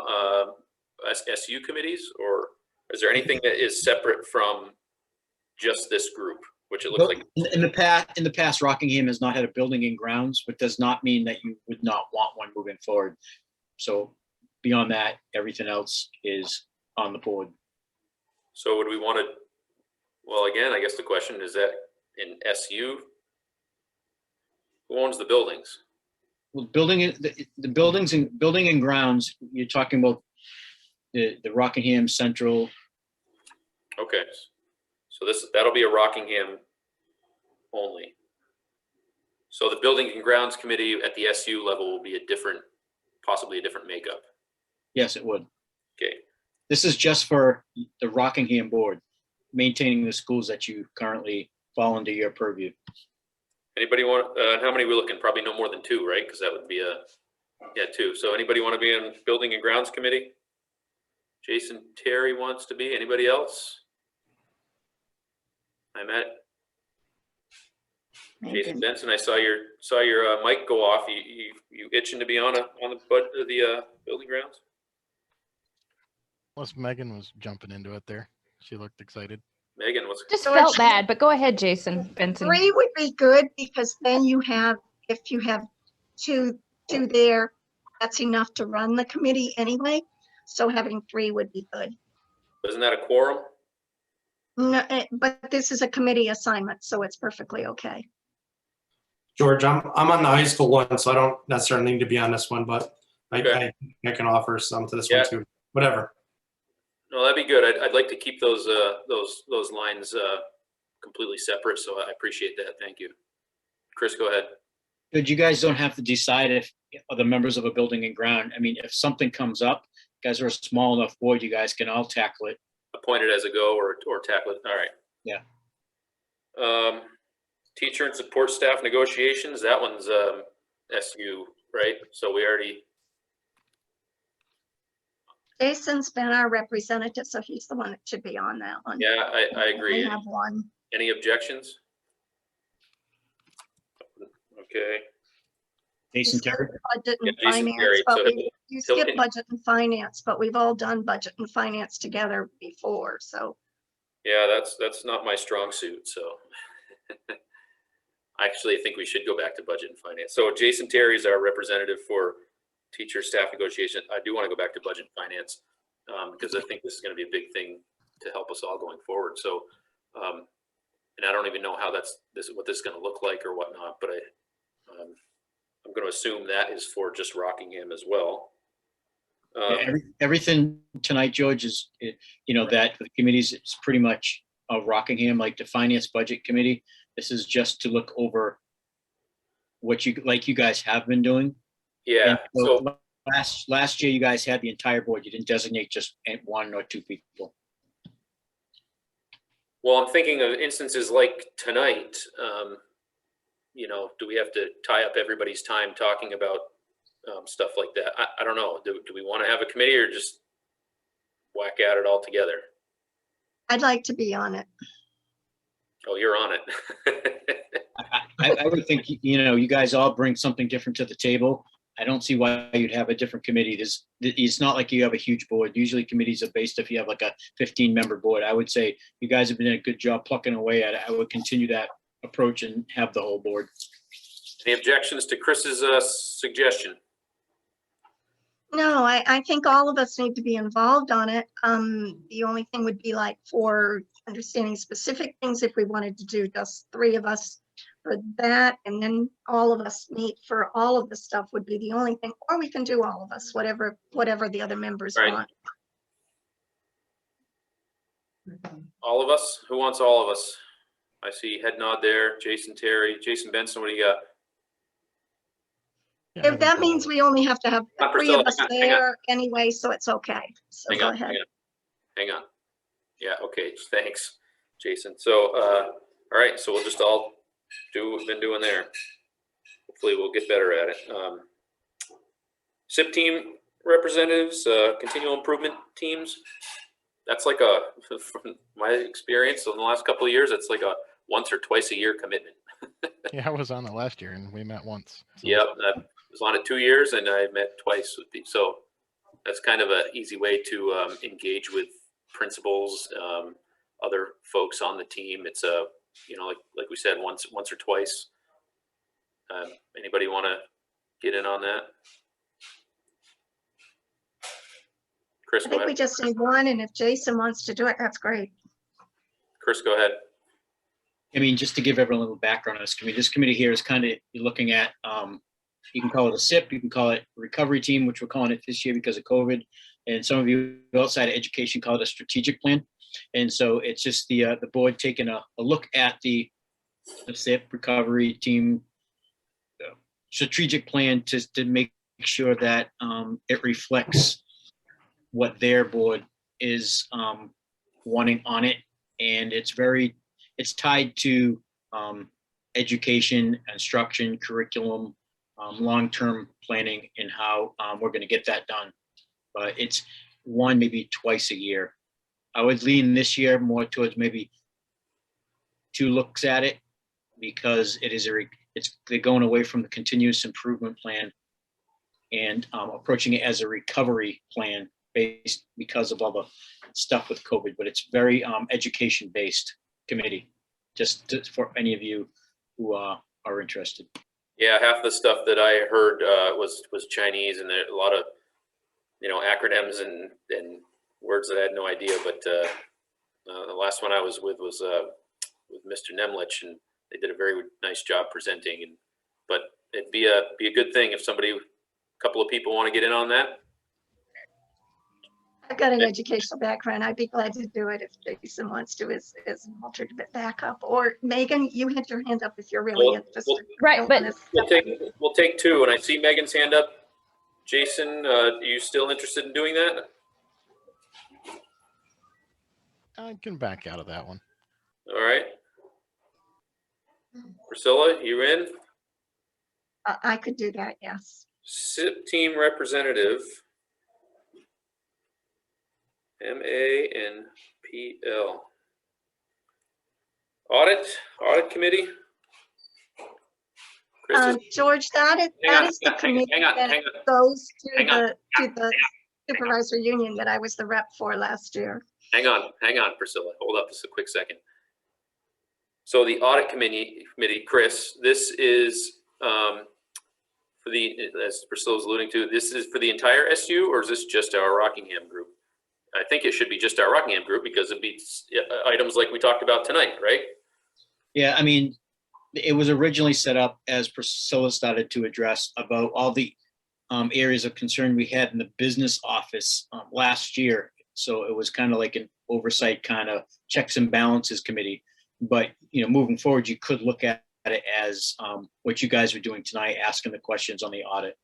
SU committees, or is there anything that is separate from just this group, which it looks like? In the past, Rockingham has not had a building and grounds, but does not mean that you would not want one moving forward. So beyond that, everything else is on the board. So would we want to, well, again, I guess the question is that in SU, who owns the buildings? Well, the buildings and building and grounds, you're talking about the Rockingham Central. Okay, so that'll be a Rockingham only. So the Building and Grounds Committee at the SU level will be possibly a different makeup. Yes, it would. Okay. This is just for the Rockingham board, maintaining the schools that you currently fall under your purview. Anybody want, how many are we looking? Probably no more than 2, right? Because that would be 2. So anybody want to be on Building and Grounds Committee? Jason Terry wants to be. Anybody else? Jason Megan. Benson, I saw your mic go off. You itching to be on the building grounds? Plus Megan was jumping into it there. She looked excited. Megan, what's Just So felt actually- bad, but go ahead, Jason Benson. 3 would be good because then you have, if you have two there, that's enough to run the committee anyway. So having 3 would be good. isn't that a quorum? No, but this is a committee assignment, so it's perfectly okay. George, I'm on the high school one, so I don't necessarily need to be on this one, but Okay. I can offer some to this Yeah. one too. Whatever. No, that'd be good. I'd like to keep those lines completely separate. So I appreciate that. Thank you. Chris, go ahead. Good, you guys don't have to decide if the members of a building and ground, I mean, if something comes up, you guys are a small enough board, you guys can all tackle it. Appoint it as a go or tackle it. All right. Yeah. Teacher and support staff negotiations. That one's SU, right? So we already. Jason's been our representative, so he's the one that should be on that one. Yeah, I agree. We have one. Any objections? Okay. Jason You skip Terry? Budget and Yeah, Jason finance, Terry, but so you he'll- skip budget and finance, but we've all done budget and finance together before, so. Yeah, that's not my strong suit. So actually, I think we should go back to budget and finance. So Jason Terry is our representative for teacher staff negotiation. I do want to go back to budget and finance because I think this is going to be a big thing to help us all going forward. So, and I don't even know how what this is going to look like or whatnot, but I'm going to assume that is for just Rockingham as well. Everything tonight, George, is, that the committees, it's pretty much Rockingham, like the finance budget committee. This is just to look over what you guys have been doing. Yeah. And So last year, you guys had the entire board. You didn't designate just 1 or 2 people. well, I'm thinking of instances like tonight. Do we have to tie up everybody's time talking about stuff like that? I don't know. Do we want to have a committee or just whack at it all together? I'd like to be on it. Oh, you're on it. I would think, you guys all bring something different to the table. I don't see why you'd have a different committee. It's not like you have a huge board. Usually committees are based if you have like a 15-member board. I would say you guys have been doing a good job plucking away at it. I would continue that approach and have the whole board. Any objections to Chris's suggestion? No, I think all of us need to be involved on it. The only thing would be like for understanding specific things, if we wanted to do just 3 of us for that, and then all of us meet for all of the stuff would be the only thing, or we can do all of us, whatever the other members Right. want. All of us? Who wants all of us? I see head nod there. Jason Terry, Jason Benson, what do you got? Yeah, I If that think, means we only have to have Hang on, 3 of us hang on. there anyway, so it's okay. So Hang go on, ahead. hang on. Yeah, okay, thanks, Jason. So, all right, so we'll just all do what we've been doing there. Hopefully we'll get better at it. SIP team representatives, continual improvement teams. That's like from my experience in the last couple of years, it's like a once or twice a year commitment. yeah, I was on it last year and we met once. So. Yep, I was on it 2 years and I met twice with people. So that's kind of an easy way to engage with principals, other folks on the team. It's like we said, once or twice. Anybody want to get in on that? Chris, I go think we ahead. just need 1, and if Jason wants to do it, that's great. Chris, go ahead. I mean, just to give everyone a little background on this committee here is kind of, you're looking at, you can call it a SIP, you can call it a recovery team, which we're calling it this year because of COVID. And some of you outside of education call it a strategic plan. And so it's just the board taking a look at the SIP recovery team strategic plan to make sure that it reflects what their board is wanting on it. And it's tied to education, instruction, curriculum, long-term planning, and how we're going to get that done. But it's 1, maybe twice a year. I would lean this year more towards maybe 2 looks at it, because they're going away from the continuous improvement plan and approaching it as a recovery plan based because of all the stuff with COVID, but it's very education-based committee, for any of you who are interested. Yeah, half the stuff that I heard was Chinese, and there a lot of acronyms and words that I had no idea. But the last one I was with Mr. Nemlich, and they did a very nice job presenting. But it'd be a good thing if a couple of people want to get in on that. I've got an educational background. I'd be glad to do it if Jason wants to as an alternate backup. Or Megan, you had your hand up if you're really interested. Right, but We'll take two. And I see Megan's hand up. Jason, are you still interested in doing that? I can back out of that one. All right. Priscilla, you in? I could do that, yes. SIP team representative. MANPL. Audit committee. Chris George, that is the committee that goes to the supervisor union that I was the rep for last year. hang on, Priscilla. Hold up just a quick second. So the audit committee, Chris, this is for as Priscilla's alluding to, this is for the entire SU, or is this just our Rockingham group? I think it should be just our Rockingham group because it'd be items like we talked about tonight, right? Yeah, I mean, it was originally set up as Priscilla started to address about all the areas of concern we had in the business office last year. So it was kind of like an oversight kind of checks and balances committee. But, moving forward, you could look at it as what you guys are doing tonight, asking the questions on the audit.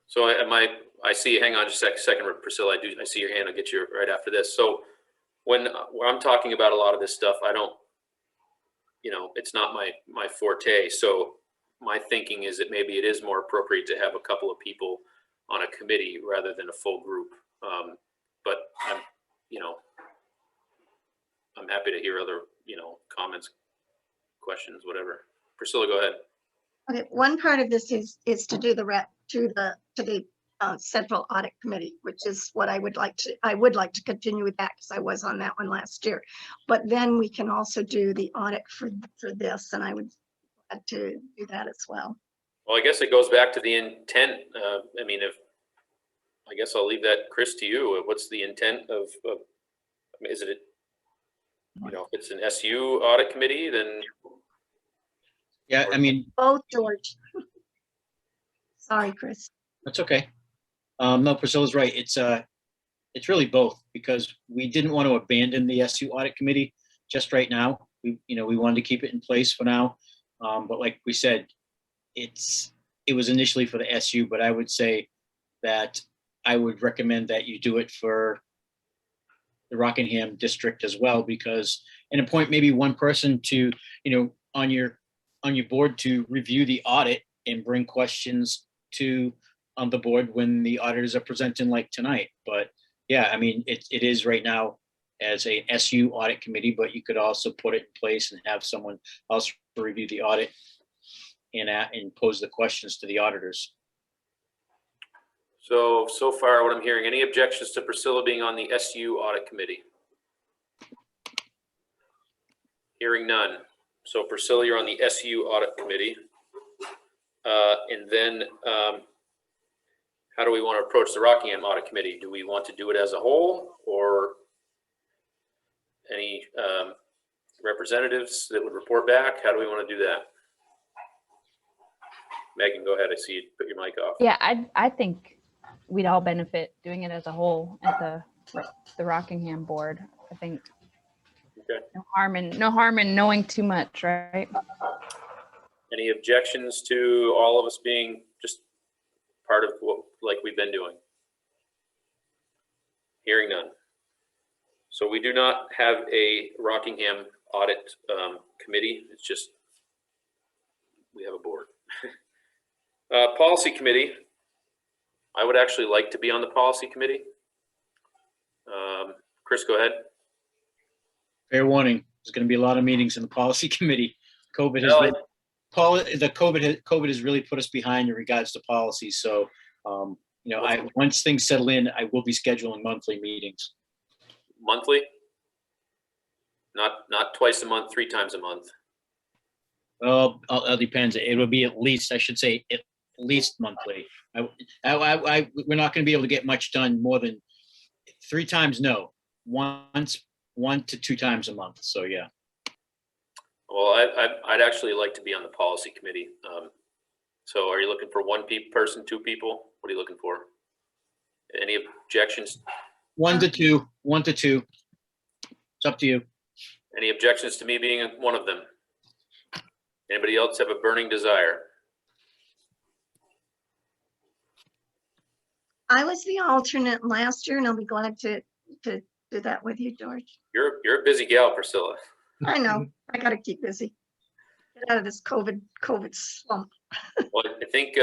So I see, hang on just a second, Priscilla, I see your hand, I'll get you right after this. So when I'm talking about a lot of this stuff, I don't, it's not my forte. So my thinking is that maybe it is more appropriate to have a couple of people on a committee rather than a full group. But I'm happy to hear other, comments, questions, whatever. Priscilla, go ahead. Okay, one part of this is to do the rep to the Central Audit Committee, which is what I would like to continue with that because I was on that one last year. But then we can also do the audit for this, and I would like to do that as well. Well, I guess it goes back to the intent. I guess I'll leave that, Chris, to you. What's the intent of is it, if it's an SU audit committee, then? Yeah, I mean, both, George. Sorry, Chris. that's okay. No, Priscilla's right. It's really both because we didn't want to abandon the SU audit committee just right now. We wanted to keep it in place for now. But like we said, it was initially for the SU, but I would say that I would recommend that you do it for the Rockingham district as well, because and appoint maybe one person to, on your board to review the audit and bring questions to the board when the auditors are presenting like tonight. But yeah, I mean, it is right now as a SU audit committee, but you could also put it in place and have someone else review the audit and pose the questions to the auditors. So far what I'm hearing, any objections to Priscilla being on the SU audit committee? Hearing none. So Priscilla, you're on the SU audit committee. And then how do we want to approach the Rockingham audit committee? Do we want to do it as a whole, or any representatives that would report back? How do we want to do that? Megan, go ahead. I see you put your mic off. Yeah, I think we'd all benefit doing it as a whole at the Rockingham board. I think Okay. no harm in knowing too much, right? Any objections to all of us being just part of what like we've been doing? Hearing none. So we do not have a Rockingham audit committee. It's just we have a board. Policy committee. I would actually like to be on the policy committee. Chris, go ahead. Fair warning, There's going to be a lot of meetings in the policy committee. COVID has Well, really, COVID has really put us behind in regards to policy. So, once things settle in, I will be scheduling monthly meetings. monthly? Not twice a month, 3 times a month. Well, it depends. It will be at least, I should say, at least monthly. We're not going to be able to get much done more than 3 times. No, 1 to 2 times a month. So yeah. Well, I'd actually like to be on the policy committee. So are you looking for 1 person, 2 people? What are you looking for? Any objections? 1 to 2. 1 to 2. It's up to you. Any objections to me being one of them? Anybody else have a burning desire? I was the alternate last year, and I'll be glad to do that with you, George. You're a busy gal, Priscilla. I know, I gotta keep busy. Get out of this COVID slump, Well, I think,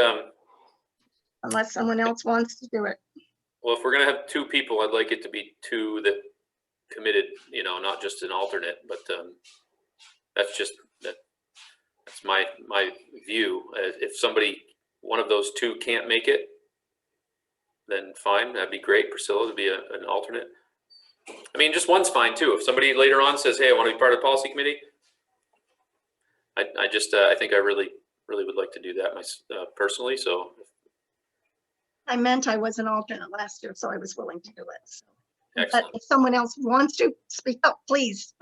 unless someone else wants to do it. well, if we're gonna have 2 people, I'd like it to be 2 that committed, not just an alternate, but that's my view. If one of those 2 can't make it, then fine, that'd be great. Priscilla to be an alternate. I mean, just 1's fine too. If somebody later on says, "Hey, I want to be part of the policy committee," I think I really would like to do that personally. So I meant I was an alternate last year, so I was willing to do it. So. But excellent. if someone else wants to, speak up, please.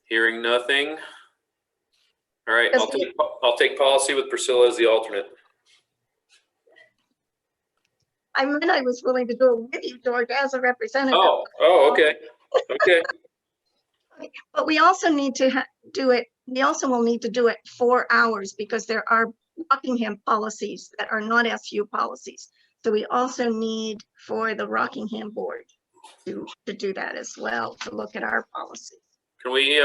Hearing nothing. All right, Yes, I'll take policy with Priscilla as the alternate. I meant I was willing to do it with you, George, as a representative. Oh, okay. Okay. But we also need to do it. We also will need to do it 4 hours because there are Rockingham policies that are not SU policies. So we also need for the Rockingham board to do that as well, to look at our policies. Can we,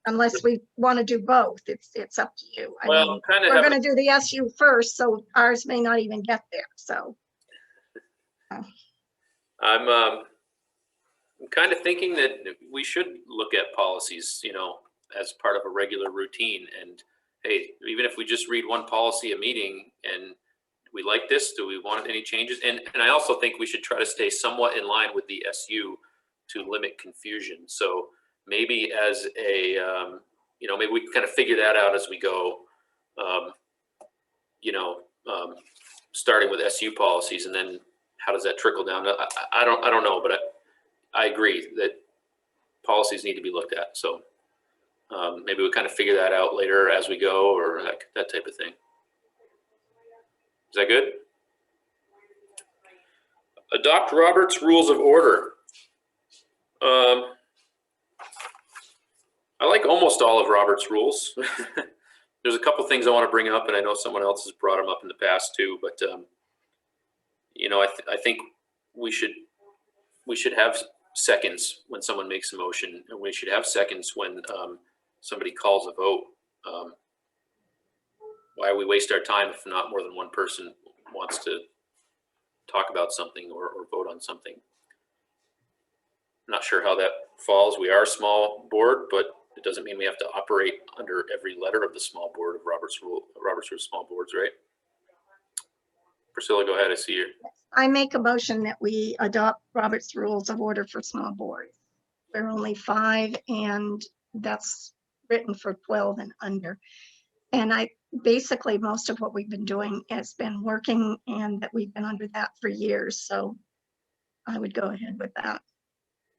Unless we want to do both, it's up to you. I well, mean, kind of we're have, going to do the SU first, so ours may not even get there. So I'm kind of thinking that we should look at policies, as part of a regular routine. And hey, even if we just read 1 policy a meeting and we like this, do we want any changes? And I also think we should try to stay somewhat in line with the SU to limit confusion. So maybe as a, maybe we can kind of figure that out as we go, starting with SU policies, and then how does that trickle down? I don't know, but I agree that policies need to be looked at. So maybe we kind of figure that out later as we go, or that type of thing. Is that good? Adopt Robert's Rules of Order. I like almost all of Robert's rules. There's a couple things I want to bring up, and I know someone else has brought them up in the past too. But I think we should have seconds when someone makes a motion, and we should have seconds when somebody calls a vote. Why we waste our time if not more than 1 person wants to talk about something or vote on something? I'm not sure how that falls. We are a small board, but it doesn't mean we have to operate under every letter of the small board of Robert's Rule of Small Boards, right? Priscilla, go ahead. I see you. I make a motion that we adopt Robert's Rules of Order for small boards. We're only 5, and that's written for 12 and under. And basically most of what we've been doing has been working, and that we've been under that for years. So I would go ahead with that.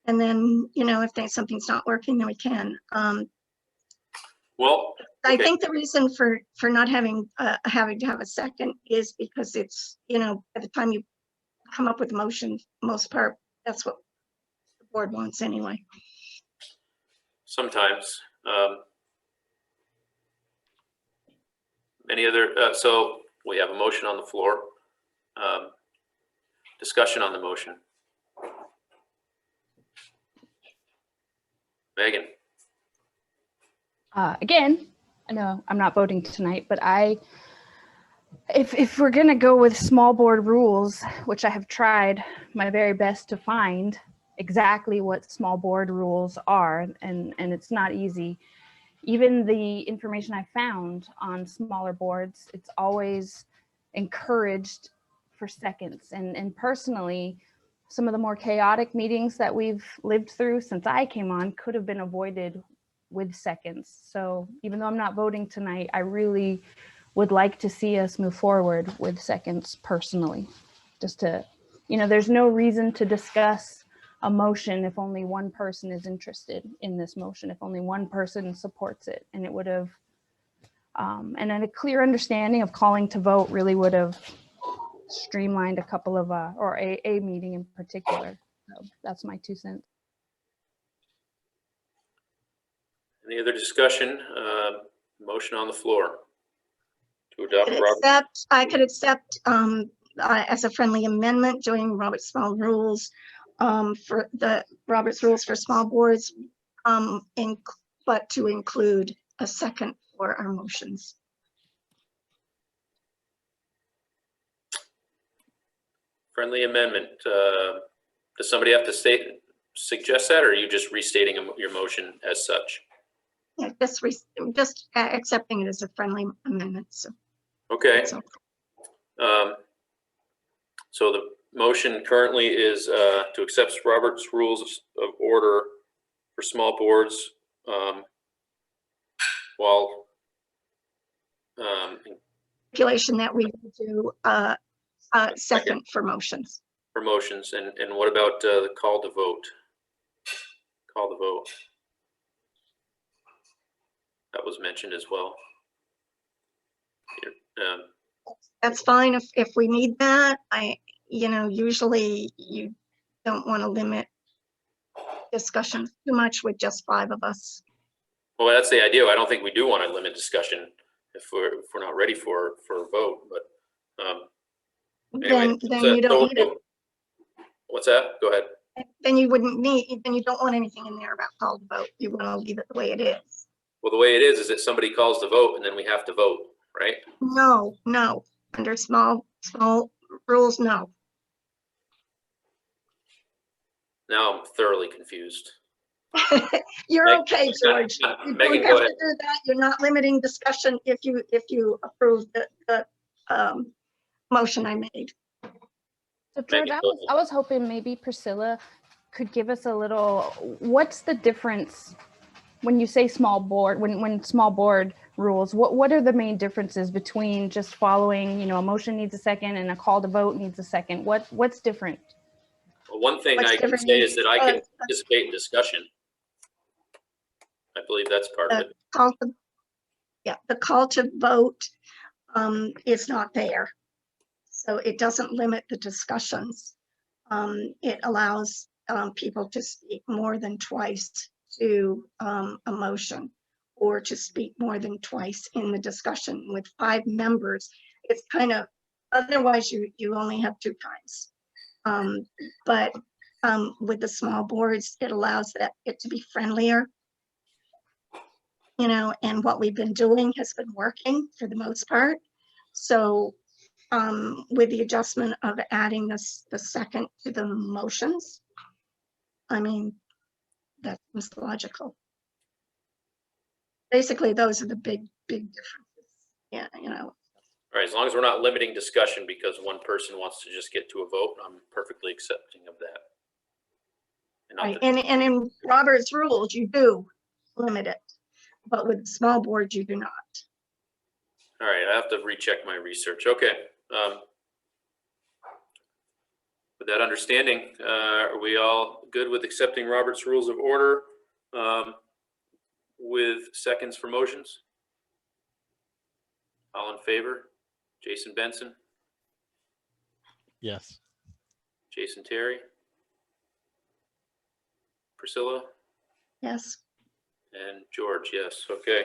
And then, if something's not working, then we can. Well, I think the reason for not having to have a second is because it's, by the time you come up with a motion, most part, that's what the board wants anyway. sometimes. Any other, so we have a motion on the floor. Discussion on the motion. Megan. Again, I know I'm not voting tonight, but if we're gonna go with small board rules, which I have tried my very best to find, exactly what small board rules are, and it's not easy. Even the information I found on smaller boards, it's always encouraged for seconds. And personally, some of the more chaotic meetings that we've lived through since I came on could have been avoided with seconds. So even though I'm not voting tonight, I really would like to see us move forward with seconds personally. Just to, there's no reason to discuss a motion if only one person is interested in this motion, if only one person supports it. And it would have, and then a clear understanding of calling to vote really would have streamlined a couple of, or a meeting in particular. So that's my 2 cents. Any other discussion? Motion on the floor to adopt Robert. I could accept as a friendly amendment, joining Robert's small rules for the Robert's rules for small boards, but to include a second for our motions. Friendly amendment. Does somebody have to suggest that, or are you just restating your motion as such? Yeah, just accepting it as a friendly amendment. So. Okay. So the motion currently is to accept Robert's rules of order for small boards, while Regulation that we do second for motions. for motions, and what about the call to vote? Call the vote. That was mentioned as well. That's fine if we need that. Usually you don't want to limit discussion too much with just 5 of us. Well, that's the idea. I don't think we do want to limit discussion if we're not ready for a vote. But anyway, then you don't need it. What's that? Go ahead. Then you wouldn't need. Then you don't want anything in there about call to vote. You want to leave it the way it is. Well, the way it is that somebody calls to vote and then we have to vote, right? No. Under small rules, no. Now I'm thoroughly confused. You're okay, George. You Megan, don't have to do that. You're not limiting discussion if you approve the motion I made. So George, I was hoping maybe Priscilla could give us a little, what's the difference when you say small board, when small board rules, what are the main differences between just following, a motion needs a second and a call to vote needs a second? What's different? Well, one thing I can say is that I can participate in discussion. I believe that's part of it. The call to vote is not there. So it doesn't limit the discussions. It allows people to speak more than twice to a motion, or to speak more than twice in the discussion. With 5 members, it's kind of, otherwise you only have 2 times. But with the small boards, it allows it to be friendlier. And what we've been doing has been working for the most part. So with the adjustment of adding the second to the motions, that was logical. Basically, those are the big differences. Yeah, All right, as long as we're not limiting discussion because one person wants to just get to a vote, I'm perfectly accepting of that. Right. And in Robert's rules, you do limit it, but with small boards, you do not. All right, I have to recheck my research. Okay. With that understanding, are we all good with accepting Robert's rules of order with seconds for motions? All in favor? Jason Benson? Yes. Jason Terry? Priscilla? Yes. And George, yes. Okay.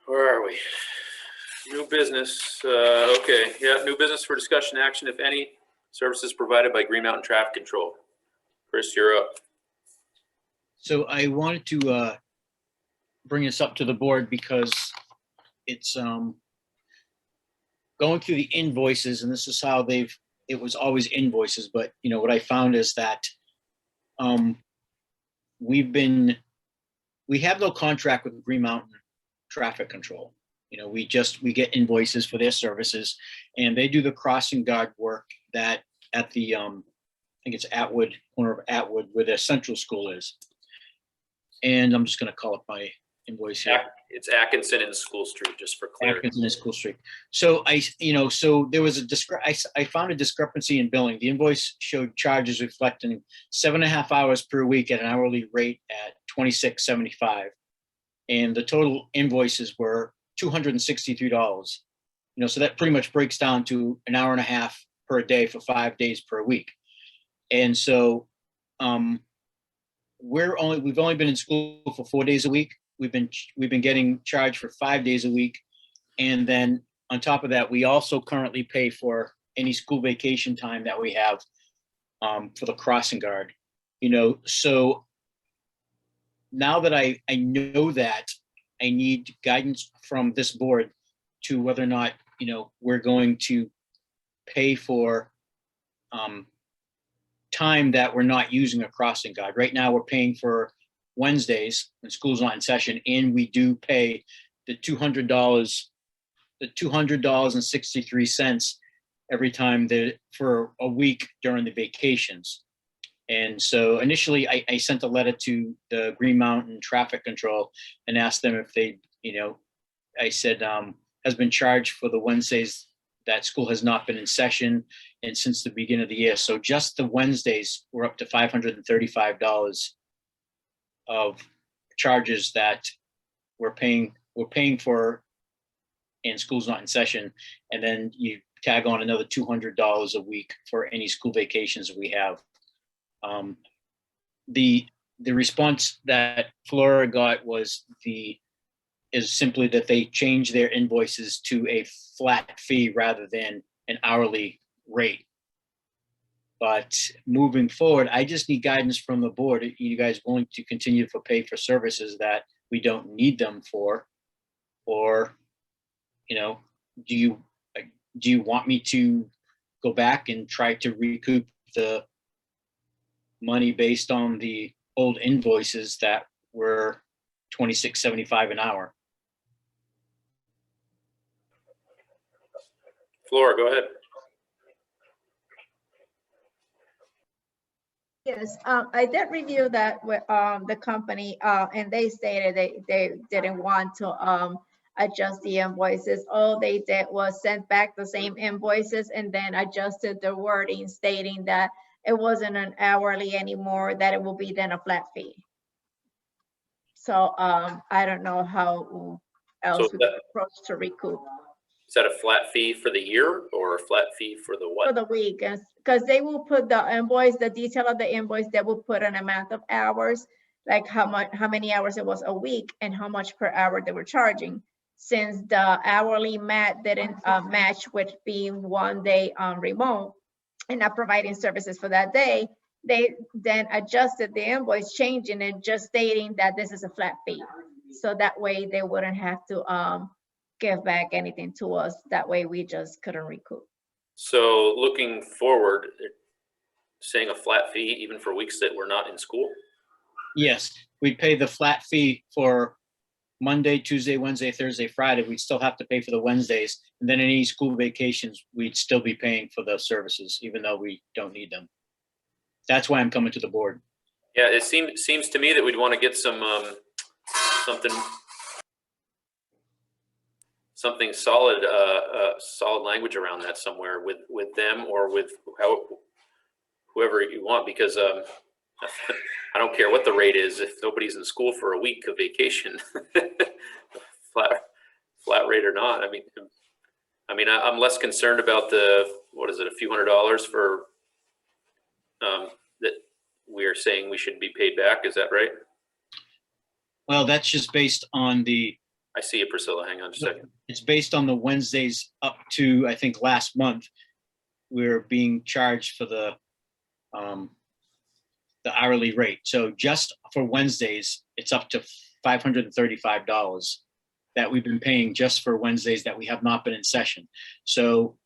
Where are we? New business. Okay. Yeah, new business for discussion action, if any. Services provided by Green Mountain Traffic Control. Chris, you're up. So I wanted to bring this up to the board because it's going through the invoices, and this is how it was always invoices, but what I found is that we have no contract with Green Mountain Traffic Control. We get invoices for their services, and they do the crossing guard work that at the, I think it's Atwood, corner of Atwood, where their central school is. And I'm just gonna call up my invoice here. It's Atkinson and School Street, just for clarity. Atkinson and School Street. So so there was I found a discrepancy in billing. The invoice showed charges reflecting 7.5 hours per week at an hourly rate at $26.75. And the total invoices were $263. So that pretty much breaks down to an hour and a half per day for 5 days per week. And so we've only been in school for 4 days a week. We've been getting charged for 5 days a week. And then on top of that, we also currently pay for any school vacation time that we have for the crossing guard. So now that I know that, I need guidance from this board to whether or not, we're going to pay for time that we're not using a crossing guard. Right now, we're paying for Wednesdays when school's not in session, and we do pay the $200.63 every time for a week during the vacations. And so initially I sent a letter to the Green Mountain Traffic Control and asked them if they, I said, has been charged for the Wednesdays that school has not been in session and since the beginning of the year. So just the Wednesdays were up to $535 of charges that we're paying for, and school's not in session. And then you tag on another $200 a week for any school vacations we have. The response that Flora got is simply that they changed their invoices to a flat fee rather than an hourly rate. But moving forward, I just need guidance from the board. Are you guys willing to continue to pay for services that we don't need them for? Or, do you want me to go back and try to recoup the money based on the old invoices that were $26.75 an hour? Flora, go ahead. Yes, I did review that with the company, and they stated they didn't want to adjust the invoices. All they did was send back the same invoices and then adjusted the wording stating that it wasn't an hourly anymore, that it will be then a flat fee. So I don't know how else we could approach to recoup. Is that a flat fee for the year or a flat fee for the what? For the week, because they will put the invoice, the detail of the invoice, they will put an amount of hours, like how many hours it was a week and how much per hour they were charging. Since the hourly mat didn't match with being 1 day on remote and not providing services for that day, they then adjusted the invoice, changing it, just stating that this is a flat fee. So that way they wouldn't have to give back anything to us. That way we just couldn't recoup. So looking forward, saying a flat fee even for weeks that we're not in school? Yes, we'd pay the flat fee for Monday, Tuesday, Wednesday, Thursday, Friday. We'd still have to pay for the Wednesdays. And then any school vacations, we'd still be paying for those services, even though we don't need them. That's why I'm coming to the board. Yeah, it seems to me that we'd want to get some something solid, solid language around that somewhere with them or with whoever you want, because I don't care what the rate is if nobody's in school for a week of vacation, flat rate or not. I mean, I'm less concerned about what is it, a few $100s for that we are saying we should be paid back. Is that right? Well, that's just based on I see it, Priscilla. Hang on just a second. It's based on the Wednesdays up to, I think, last month. We're being charged for the hourly rate. So just for Wednesdays, it's up to $535. that we've been paying just for Wednesdays that we have not been in session. So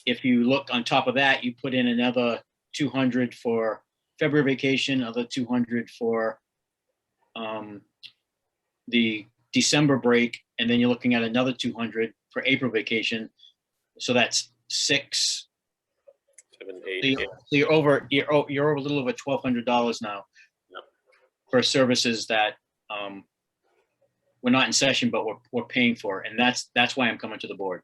if you look on top of that, you put in another 200 for February vacation, another 200 for the December break, and then you're looking at another 200 for April vacation. So that's 6. 7, So 8, you're over a little over $1,200 now Yep. for services that we're not in session, but we're paying for, and that's why I'm coming to the board.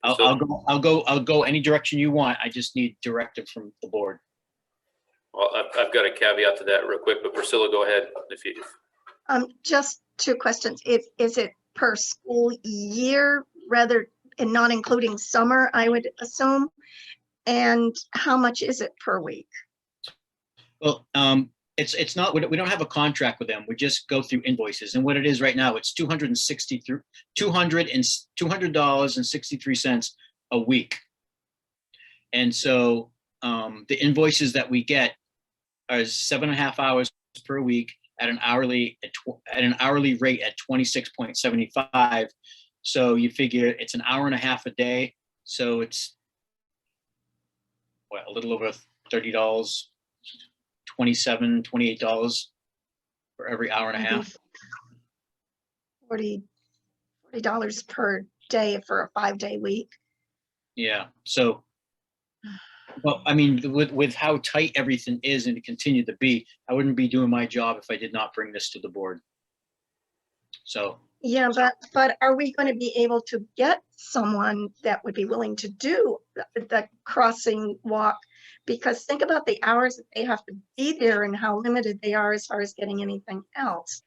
I'll go any direction you want. I just need directive from the board. Well, I've got a caveat to that real quick, but Priscilla, go ahead if you. Just 2 questions. Is it per school year rather, and not including summer, I would assume? And how much is it per week? Well, it's not, we don't have a contract with them. We just go through invoices, and what it is right now, it's $200.63 a week. And so the invoices that we get are 7.5 hours per week at an hourly rate at 26.75. So you figure it's an hour and a half a day. So it's a little over $30, $28 for every hour and a half. $40 per day for a 5-day week. Yeah. So, well, I mean, with how tight everything is and to continue to be, I wouldn't be doing my job if I did not bring this to the board. So. Yeah, but are we going to be able to get someone that would be willing to do the crossing walk? Because think about the hours that they have to be there and how limited they are as far as getting anything else.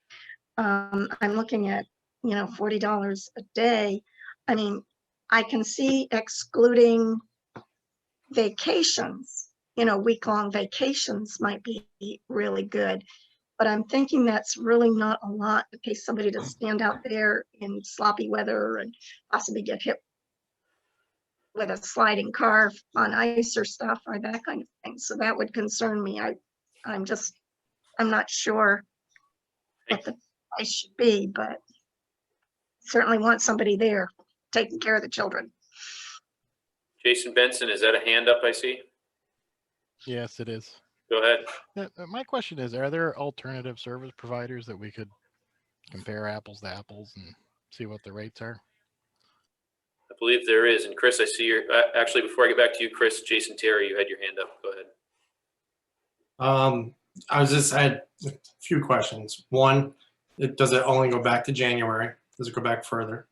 I'm looking at, $40 a day. I mean, I can see excluding vacations, week-long vacations might be really good. But I'm thinking that's really not a lot to pay somebody to stand out there in sloppy weather and possibly get hit with a sliding car on ice or stuff or that kind of thing. So that would concern me. I'm not sure what the price should be, but certainly want somebody there taking care of the children. Jason Benson, is that a hand up I see? Yes, it is. Go ahead. My question is, are there alternative service providers that we could compare apples to apples and see what the rates are? I believe there is. And Chris, I see your, actually, before I get back to you, Chris, Jason Terry, you had your hand up. Go ahead. I had a few questions. One, does it only go back to January? Does it go back further?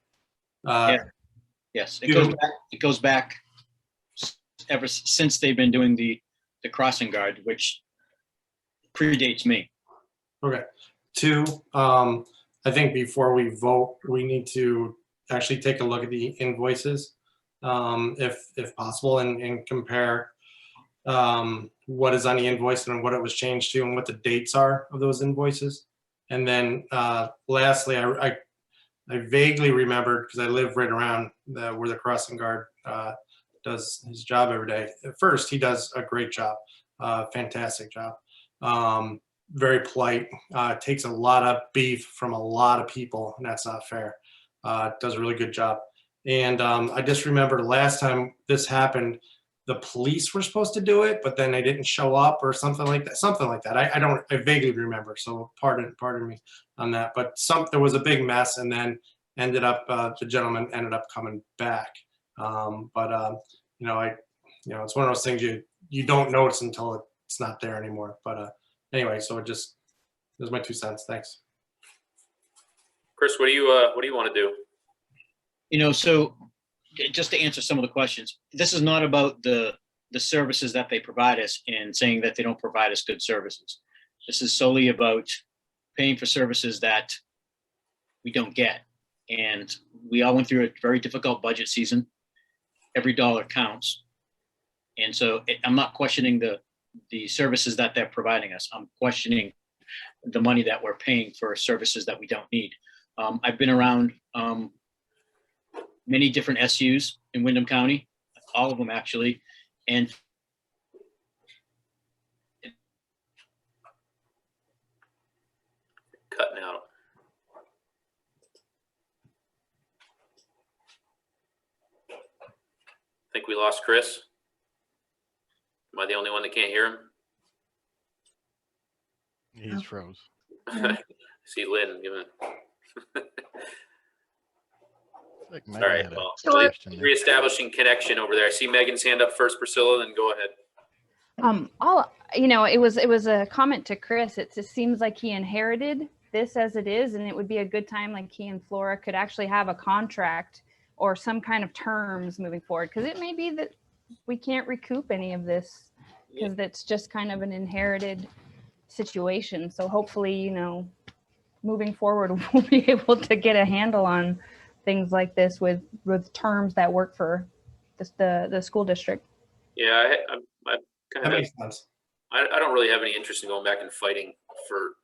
Yes, it goes back ever since they've been doing the crossing guard, which predates me. Okay. 2, I think before we vote, we need to actually take a look at the invoices, if possible, and compare what is on the invoice and what it was changed to and what the dates are of those invoices. And then lastly, I vaguely remembered, because I live right around where the crossing guard does his job every day. At first, he does a great job, fantastic job. Very polite, takes a lot of beef from a lot of people, and that's not fair. Does a really good job. And I just remember last time this happened, the police were supposed to do it, but then they didn't show up or something like that. I vaguely remember, so pardon me on that. But there was a big mess, and then the gentleman ended up coming back. It's one of those things you don't notice until it's not there anymore. But anyway, so those are my 2 cents. Thanks. Chris, what do you want to do? So just to answer some of the questions, this is not about the services that they provide us and saying that they don't provide us good services. This is solely about paying for services that we don't get. And we all went through a very difficult budget season. Every dollar counts. And so I'm not questioning the services that they're providing us. I'm questioning the money that we're paying for services that we don't need. I've been around many different SUs in Windham County, all of them actually, and Cutting out. think we lost Chris. Am I the only one that can't hear him? He's froze. See Lynn giving. Like All Megan right, had a well, Sure. question there. reestablishing connection over there. I see Megan's hand up first, Priscilla, then go ahead. It was a comment to Chris. It just seems like he inherited this as it is, and it would be a good time, like he and Flora could actually have a contract or some kind of terms moving forward, because it may be that we can't recoup any of this because it's just kind of an inherited situation. So hopefully, moving forward, we'll be able to get a handle on things like this with terms that work for the school district. Yeah, I kind That of, makes sense. I don't really have any interest in going back and fighting for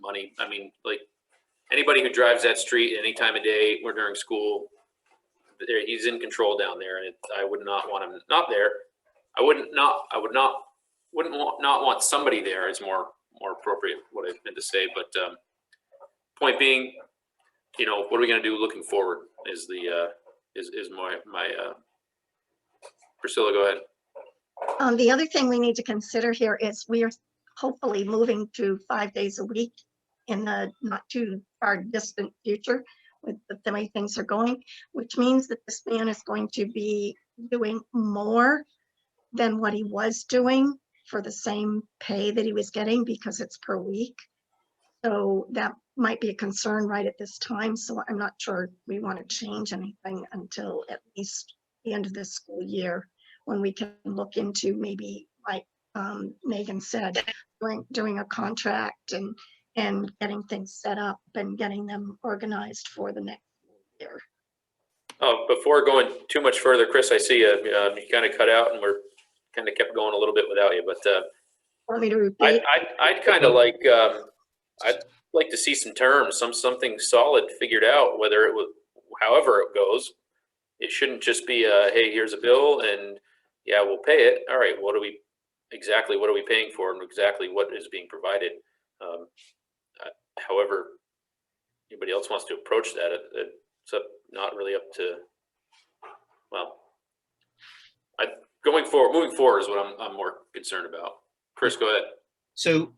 money. I mean, like anybody who drives that street any time of day or during school, he's in control down there, and I would not want him not there. I would not want somebody there is more appropriate what I meant to say. But point being, what are we going to do looking forward is my Priscilla, go ahead. The other thing we need to consider here is we are hopefully moving to 5 days a week in the not too far distant future with the way things are going, which means that this man is going to be doing more than what he was doing for the same pay that he was getting because it's per week. So that might be a concern right at this time. So I'm not sure we want to change anything until at least the end of this school year, when we can look into maybe, like Megan said, doing a contract and getting things set up and getting them organized for the next year. Oh, before going too much further, Chris, I see you kind of cut out, and we're kind of kept going a little bit without you. But Want me to repeat? I'd kind of like I'd like to see some terms, something solid figured out. Whether it was however it goes, it shouldn't just be hey, here's a bill, and yeah, we'll pay it. All right, what are we paying for, and exactly what is being provided. However anybody else wants to approach that, it's not really up to, well, moving forward is what I'm more concerned about. Chris, go ahead. So,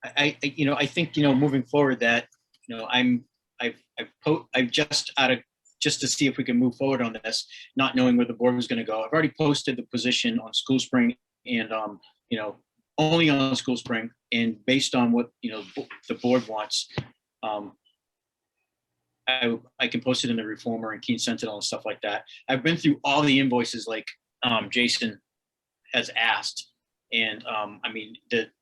I think, moving forward that, I've just to see if we can move forward on this, not knowing where the board was going to go. I've already posted the position on School Spring and, only on School Spring, and based on what, the board wants, I can post it in the Reformer and Keene Sentinel and stuff like that. I've been through all the invoices like Jason has asked. And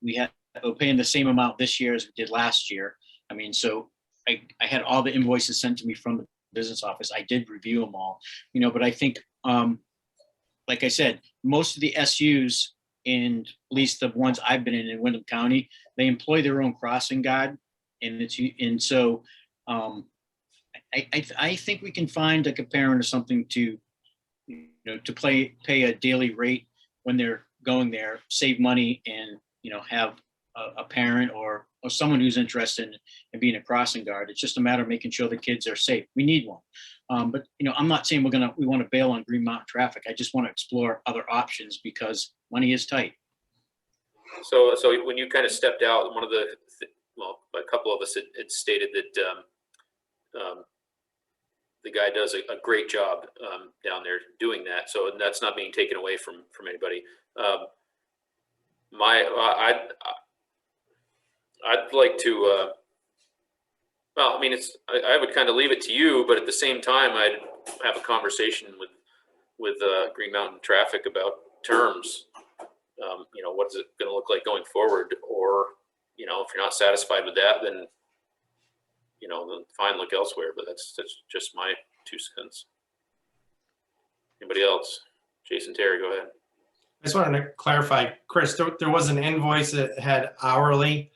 we're paying the same amount this year as we did last year. So I had all the invoices sent to me from the business office. I did review them all, but I think, like I said, most of the SUs, and at least the ones I've been in Windham County, they employ their own crossing guard. So I think we can find like a parent or something to pay a daily rate when they're going there, save money, and have a parent or someone who's interested in being a crossing guard. It's just a matter of making sure the kids are safe. We need one. But I'm not saying we want to bail on Green Mountain traffic. I just want to explore other options because money is tight. So when you kind of stepped out, a couple of us had stated that the guy does a great job down there doing that. So that's not being taken away from anybody. I'd like to. I would kind of leave it to you, but at the same time, I'd have a conversation with Green Mountain Traffic about terms. What is it going to look like going forward? Or, if you're not satisfied with that, then then fine, look elsewhere. But that's just my 2 cents. Anybody else? Jason, Terry, go ahead. I just wanted to clarify, Chris, there was an invoice that had hourly.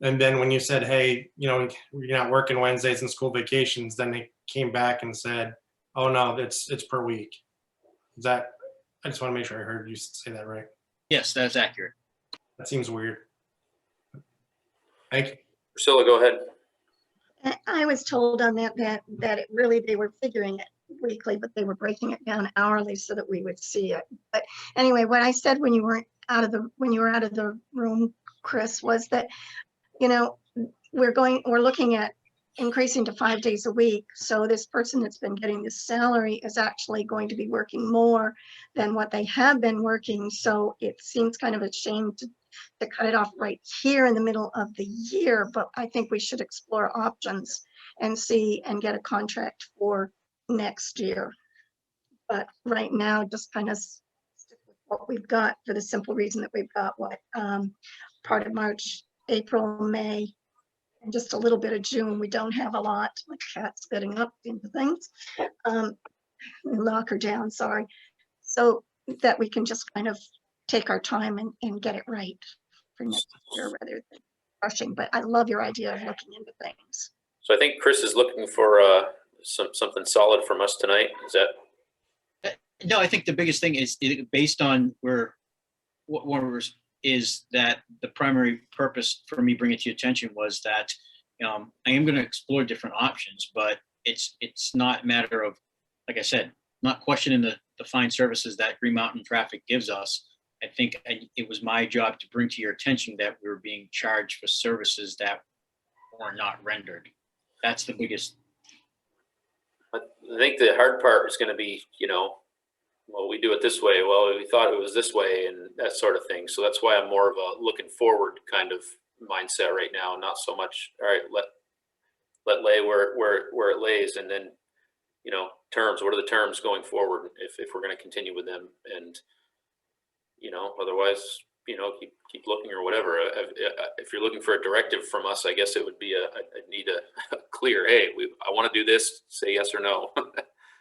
And then when you said, hey, you're not working Wednesdays and school vacations, then they came back and said, oh no, it's per week. I just want to make sure I heard you say that right. Yes, that's accurate. That seems weird. Thank you. Priscilla, go ahead. I was told on that it really, they were figuring it weekly, but they were breaking it down hourly so that we would see it. But anyway, what I said when you were out of the room, Chris, was that, you know, we're looking at increasing to 5 days a week. So this person that's been getting this salary is actually going to be working more than what they have been working. So it seems kind of a shame to cut it off right here in the middle of the year, but I think we should explore options and see and get a contract for next year. But right now, just kind of stick with what we've got, for the simple reason that we've got part of March, April, May, and just a little bit of June. We don't have a lot. My cat's getting up into things. Lock her down, sorry. So that we can just kind of take our time and get it right for next year rather than rushing. But I love your idea of looking into things. So I think Chris is looking for something solid from us tonight. Is that? No, I think the biggest thing is based on is that the primary purpose for me bringing it to your attention was that I am going to explore different options, but it's not a matter of, like I said, not questioning the fine services that Green Mountain Traffic gives us. I think it was my job to bring to your attention that we were being charged for services that were not rendered. That's the biggest. I think the hard part is going to be, well, we do it this way. Well, we thought it was this way, and that sort of thing. So that's why I'm more of a looking forward kind of mindset right now, not so much, all right, let lay where it lays, and then, terms. What are the terms going forward if we're going to continue with them? And otherwise, keep looking or whatever. If you're looking for a directive from us, I guess it would be I need a clear, hey, I want to do this. Say yes or no.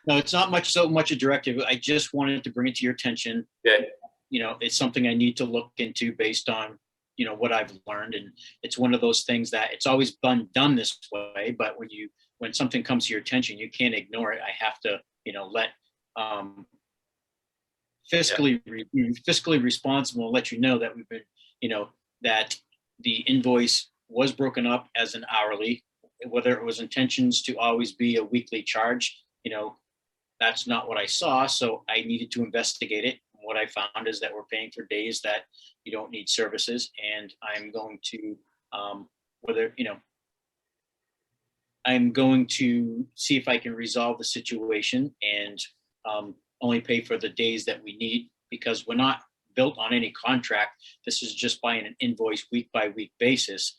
No, it's not so much a directive. I just wanted to bring it to your attention. Okay. It's something I need to look into based on, what I've learned. And it's one of those things that it's always been done this way, but when something comes to your attention, you can't ignore it. I have to, let fiscally responsible, let you know that we've been, that the invoice was broken up as an hourly, whether it was intentions to always be a weekly charge, that's not what I saw. So I needed to investigate it. What I found is that we're paying for days that you don't need services. And I'm going to, I'm going to see if I can resolve the situation and only pay for the days that we need, because we're not built on any contract. This is just by an invoice week by week basis.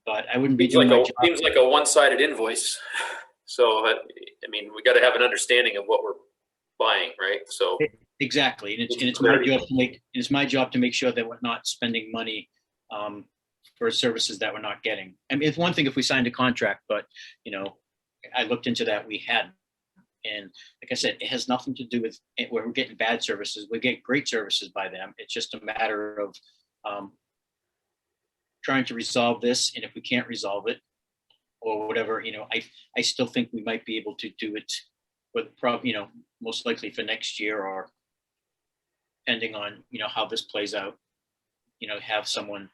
But I wouldn't be doing my job. Seems like a one-sided invoice. So, we got to have an understanding of what we're buying, right? So exactly, and it's my job to make sure that we're not spending money for services that we're not getting. I mean, it's one thing if we signed a contract, but I looked into that. We had, and like I said, it has nothing to do with where we're getting bad services. We get great services by them. It's just a matter of trying to resolve this, and if we can't resolve it, or whatever, I still think we might be able to do it with most likely for next year, or depending on, how this plays out, have someone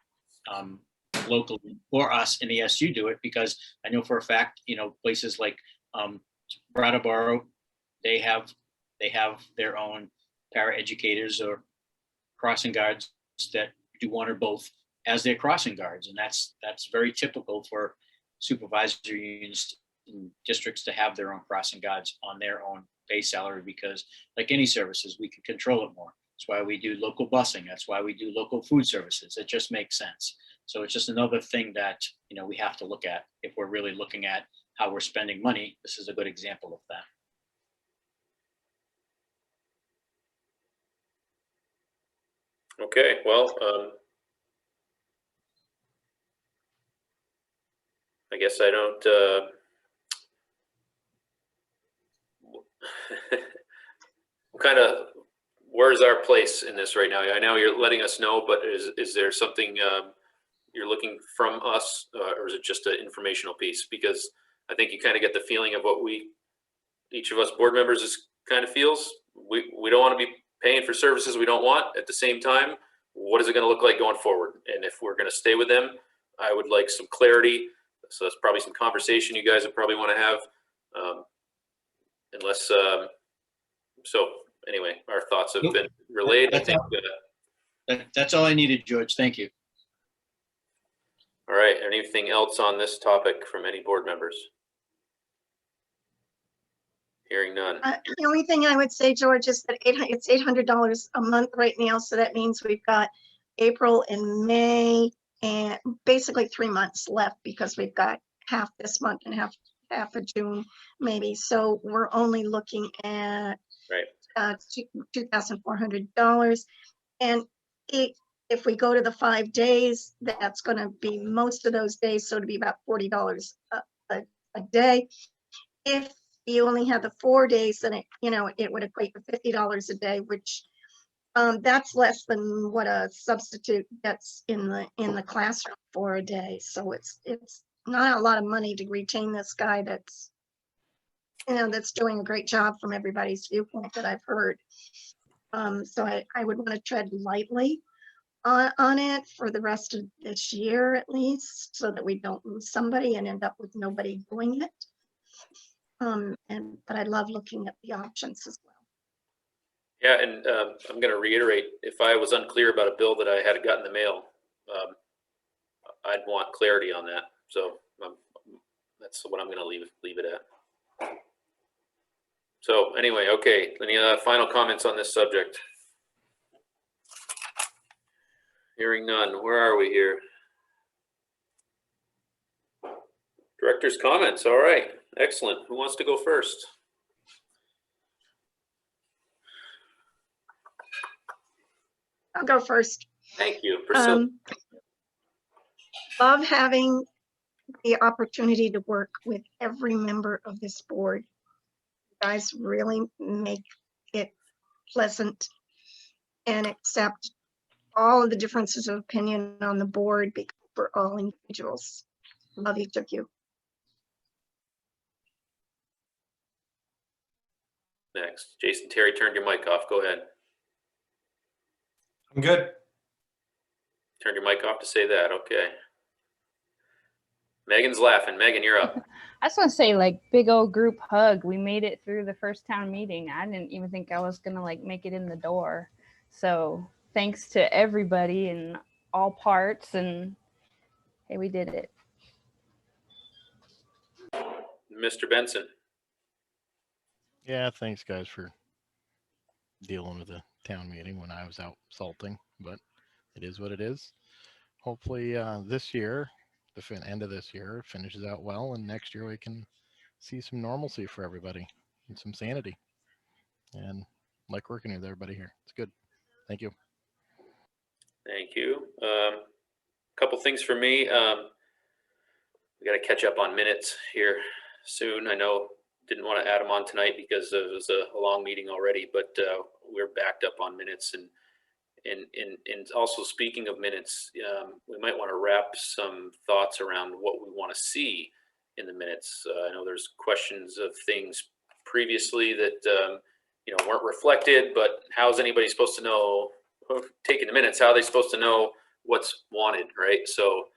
locally or us in the SU do it, because I know for a fact, places like Brattleboro, they have their own paraeducators or crossing guards that do one or both as their crossing guards. And that's very typical for supervisory unions in districts to have their own crossing guards on their own base salary, because like any services, we can control it more. That's why we do local busing. That's why we do local food services. It just makes sense. So it's just another thing that, we have to look at if we're really looking at how we're spending money. This is a good example of that. Okay, well, I guess I don't, where's our place in this right now? I know you're letting us know, but is there something you're looking from us, or is it just an informational piece? Because I think you kind of get the feeling of what each of us board members kind of feels. We don't want to be paying for services we don't want. At the same time, what is it going to look like going forward? And if we're going to stay with them, I would like some clarity. So that's probably some conversation you guys would probably want to have. unless, so anyway, our thoughts have Nope. been relayed. I That's think, That's all I needed, George. Thank you. all right, anything else on this topic from any board members? Hearing none. The only thing I would say, George, is that it's $800 a month right now. So that means we've got April and May and basically 3 months left because we've got half this month and half of June, maybe. So we're only looking at Right. $2,400. And if we go to the 5 days, that's going to be most of those days. So it'd be about $40 a day. If you only have the 4 days, then it would equate to $50 a day, which that's less than what a substitute gets in the classroom for a day. So it's not a lot of money to retain this guy that's doing a great job from everybody's viewpoint that I've heard. So I would want to tread lightly on it for the rest of this year at least, so that we don't lose somebody and end up with nobody doing it. But I love looking at the options as well. Yeah, and I'm going to reiterate, if I was unclear about a bill that I had got in the mail, I'd want clarity on that. So that's what I'm going to leave it at. So anyway, okay, any final comments on this subject? Hearing none. Where are we here? Director's comments. All right, excellent. Who wants to go first? I'll go first. Thank you, Priscilla. Love having the opportunity to work with every member of this board. You guys really make it pleasant and accept all of the differences of opinion on the board because we're all individuals. Love each of you. Next, Jason Terry turned your mic off. Go ahead. I'm good. Turn your mic off to say that. Okay. Megan's laughing. Megan, you're up. I just want to say, like, big old group hug. We made it through the first town meeting. I didn't even think I was going to like make it in the door. So thanks to everybody in all parts, and hey, we did it. Mr. Benson. Yeah, thanks guys for dealing with the town meeting when I was out salting, but it is what it is. Hopefully this year, the end of this year, finishes out well, and next year we can see some normalcy for everybody and some sanity. And like working with everybody here. It's good. Thank you. Thank you. Couple things for me. We got to catch up on minutes here soon. I know didn't want to add them on tonight because it was a long meeting already, but we're backed up on minutes. And also speaking of minutes, we might want to wrap some thoughts around what we want to see in the minutes. I know there's questions of things previously that weren't reflected, but how is anybody supposed to know, taking the minutes, how are they supposed to know what's wanted, right? So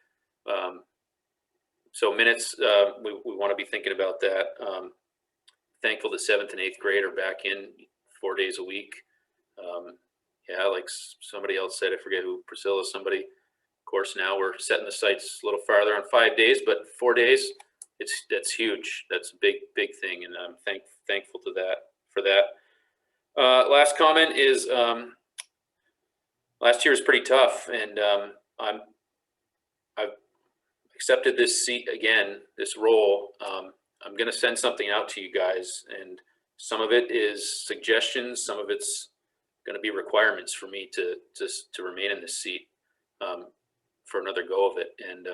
minutes, we want to be thinking about that. Thankful that 7th and 8th grade are back in 4 days a week. Yeah, like somebody else said, I forget who, Priscilla, somebody. Of course, now we're setting the sights a little farther on 5 days, but 4 days, that's huge. That's a big thing, and I'm thankful to for that. Last comment is last year was pretty tough, and I've accepted this seat again, this role. I'm going to send something out to you guys, and some of it is suggestions, some of it's going to be requirements for me to remain in this seat for another go of it. And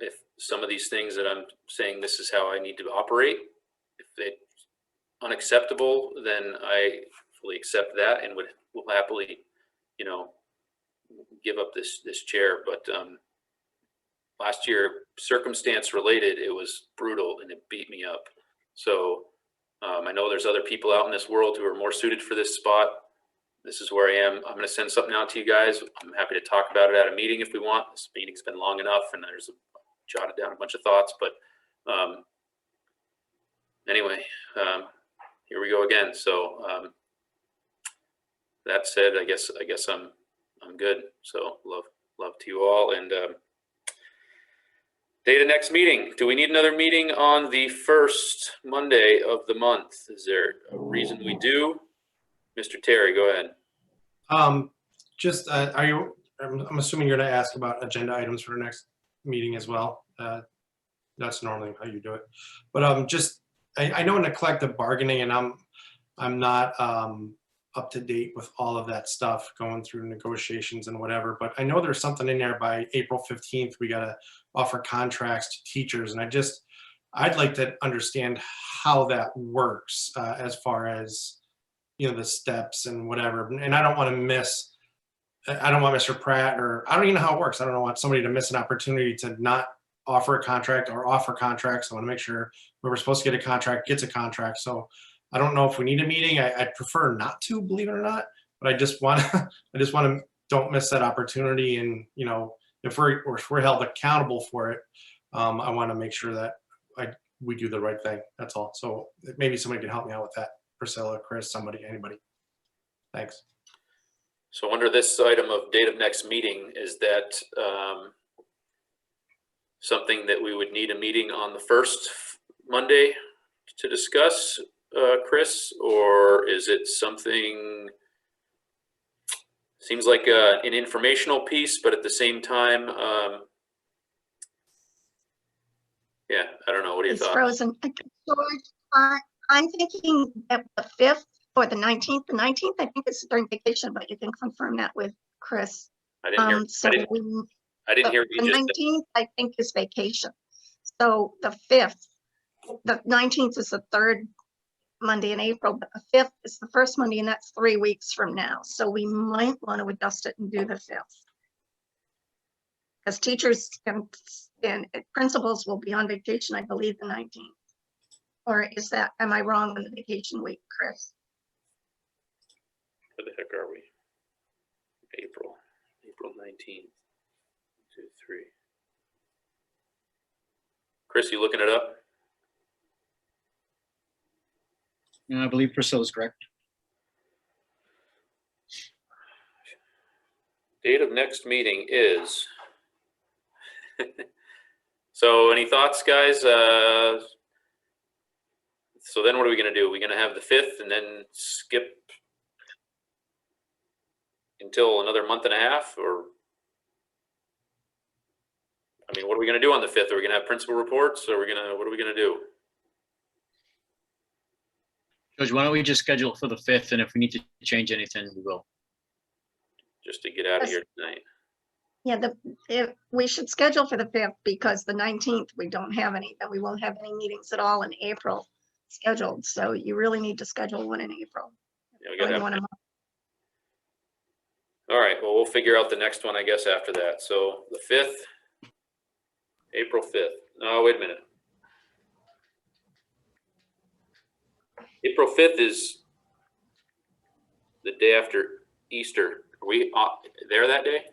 if some of these things that I'm saying, this is how I need to operate, if it's unacceptable, then I fully accept that and will happily give up this chair. But last year, circumstance related, it was brutal and it beat me up. So I know there's other people out in this world who are more suited for this spot. This is where I am. I'm going to send something out to you guys. I'm happy to talk about it at a meeting if we want. This meeting's been long enough, and jotted down a bunch of thoughts, but anyway, here we go again. So that said, I guess I'm good. So love to you all. And date of next meeting. Do we need another meeting on the first Monday of the month? Is there a reason we do? Mr. Terry, go ahead. Just, I'm assuming you're gonna ask about agenda items for the next meeting as well. That's normally how you do it. But just, I know in the collective bargaining, and I'm not up to date with all of that stuff going through negotiations and whatever, but I know there's something in there by April 15th, we gotta offer contracts to teachers. And I'd like to understand how that works as far as, you know, the steps and whatever. And I don't want Mr. Pratt, or I don't even know how it works. I don't want somebody to miss an opportunity to not offer a contract or offer contracts. I want to make sure whoever's supposed to get a contract gets a contract. So I don't know if we need a meeting. I'd prefer not to, believe it or not, but I just want to don't miss that opportunity. And, you know, if we're held accountable for it, I want to make sure that we do the right thing. That's all. So maybe somebody can help me out with that. Priscilla, Chris, somebody, anybody. Thanks. So under this item of date of next meeting, is that something that we would need a meeting on the first Monday to discuss, Chris, or is it something, seems like an informational piece, but at the same time, yeah, I don't know. What do you It's thought? frozen. George, I'm thinking that the 5th or the 19th. The 19th, I think it's during vacation, but you can confirm that with Chris. I didn't hear. So I didn't hear what you the just said. 19th, I think, is vacation. So the 5th, the 19th is the third Monday in April, but the 5th is the first Monday, and that's 3 weeks from now. So we might want to adjust it and do the 5th. Because teachers and principals will be on vacation, I believe, the 19th. Or am I wrong on the vacation week, Chris? Where the heck are we? April 19th. 2, 3. Chris, you looking it up? I believe Priscilla's correct. Date of next meeting is. So any thoughts, guys? So then what are we going to do? We're going to have the 5th and then skip until another month and a half? Or, I mean, what are we going to do on the 5th? Are we going to have principal reports? Or what are we going to do? George, why don't we just schedule it for the 5th, and if we need to change anything, we will. Just to get out of here tonight. Yeah, we should schedule for the 5th because the 19th, we don't have any, and we won't have any meetings at all in April scheduled. So you really need to schedule one in April. Yeah, we got Really that. wanna- All right, well, we'll figure out the next one, I guess, after that. So the 5th, April 5th. No, wait a minute. April 5th is the day after Easter. Are we there that day?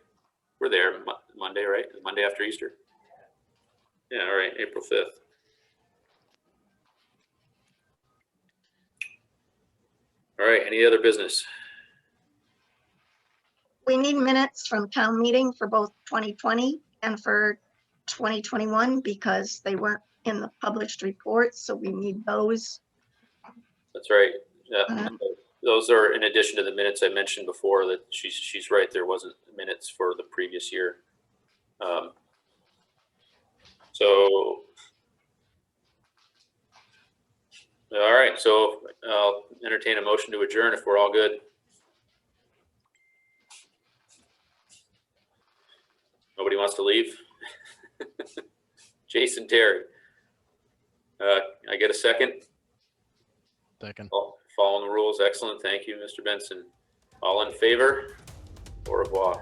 We're there Monday, right? Monday after Easter. Yeah, all right, April 5th. All right, any other business? We need minutes from town meeting for both 2020 and for 2021 because they weren't in the published report. So we need those. That's right. Yeah, Um, those are in addition to the minutes I mentioned before. That she's right. There wasn't minutes for the previous year. So, all right. So I'll entertain a motion to adjourn if we're all good. Nobody wants to leave. Jason, Terry. I get a second. Second. Following the rules. Excellent. Thank you, Mr. Benson. All in favor? Au revoir.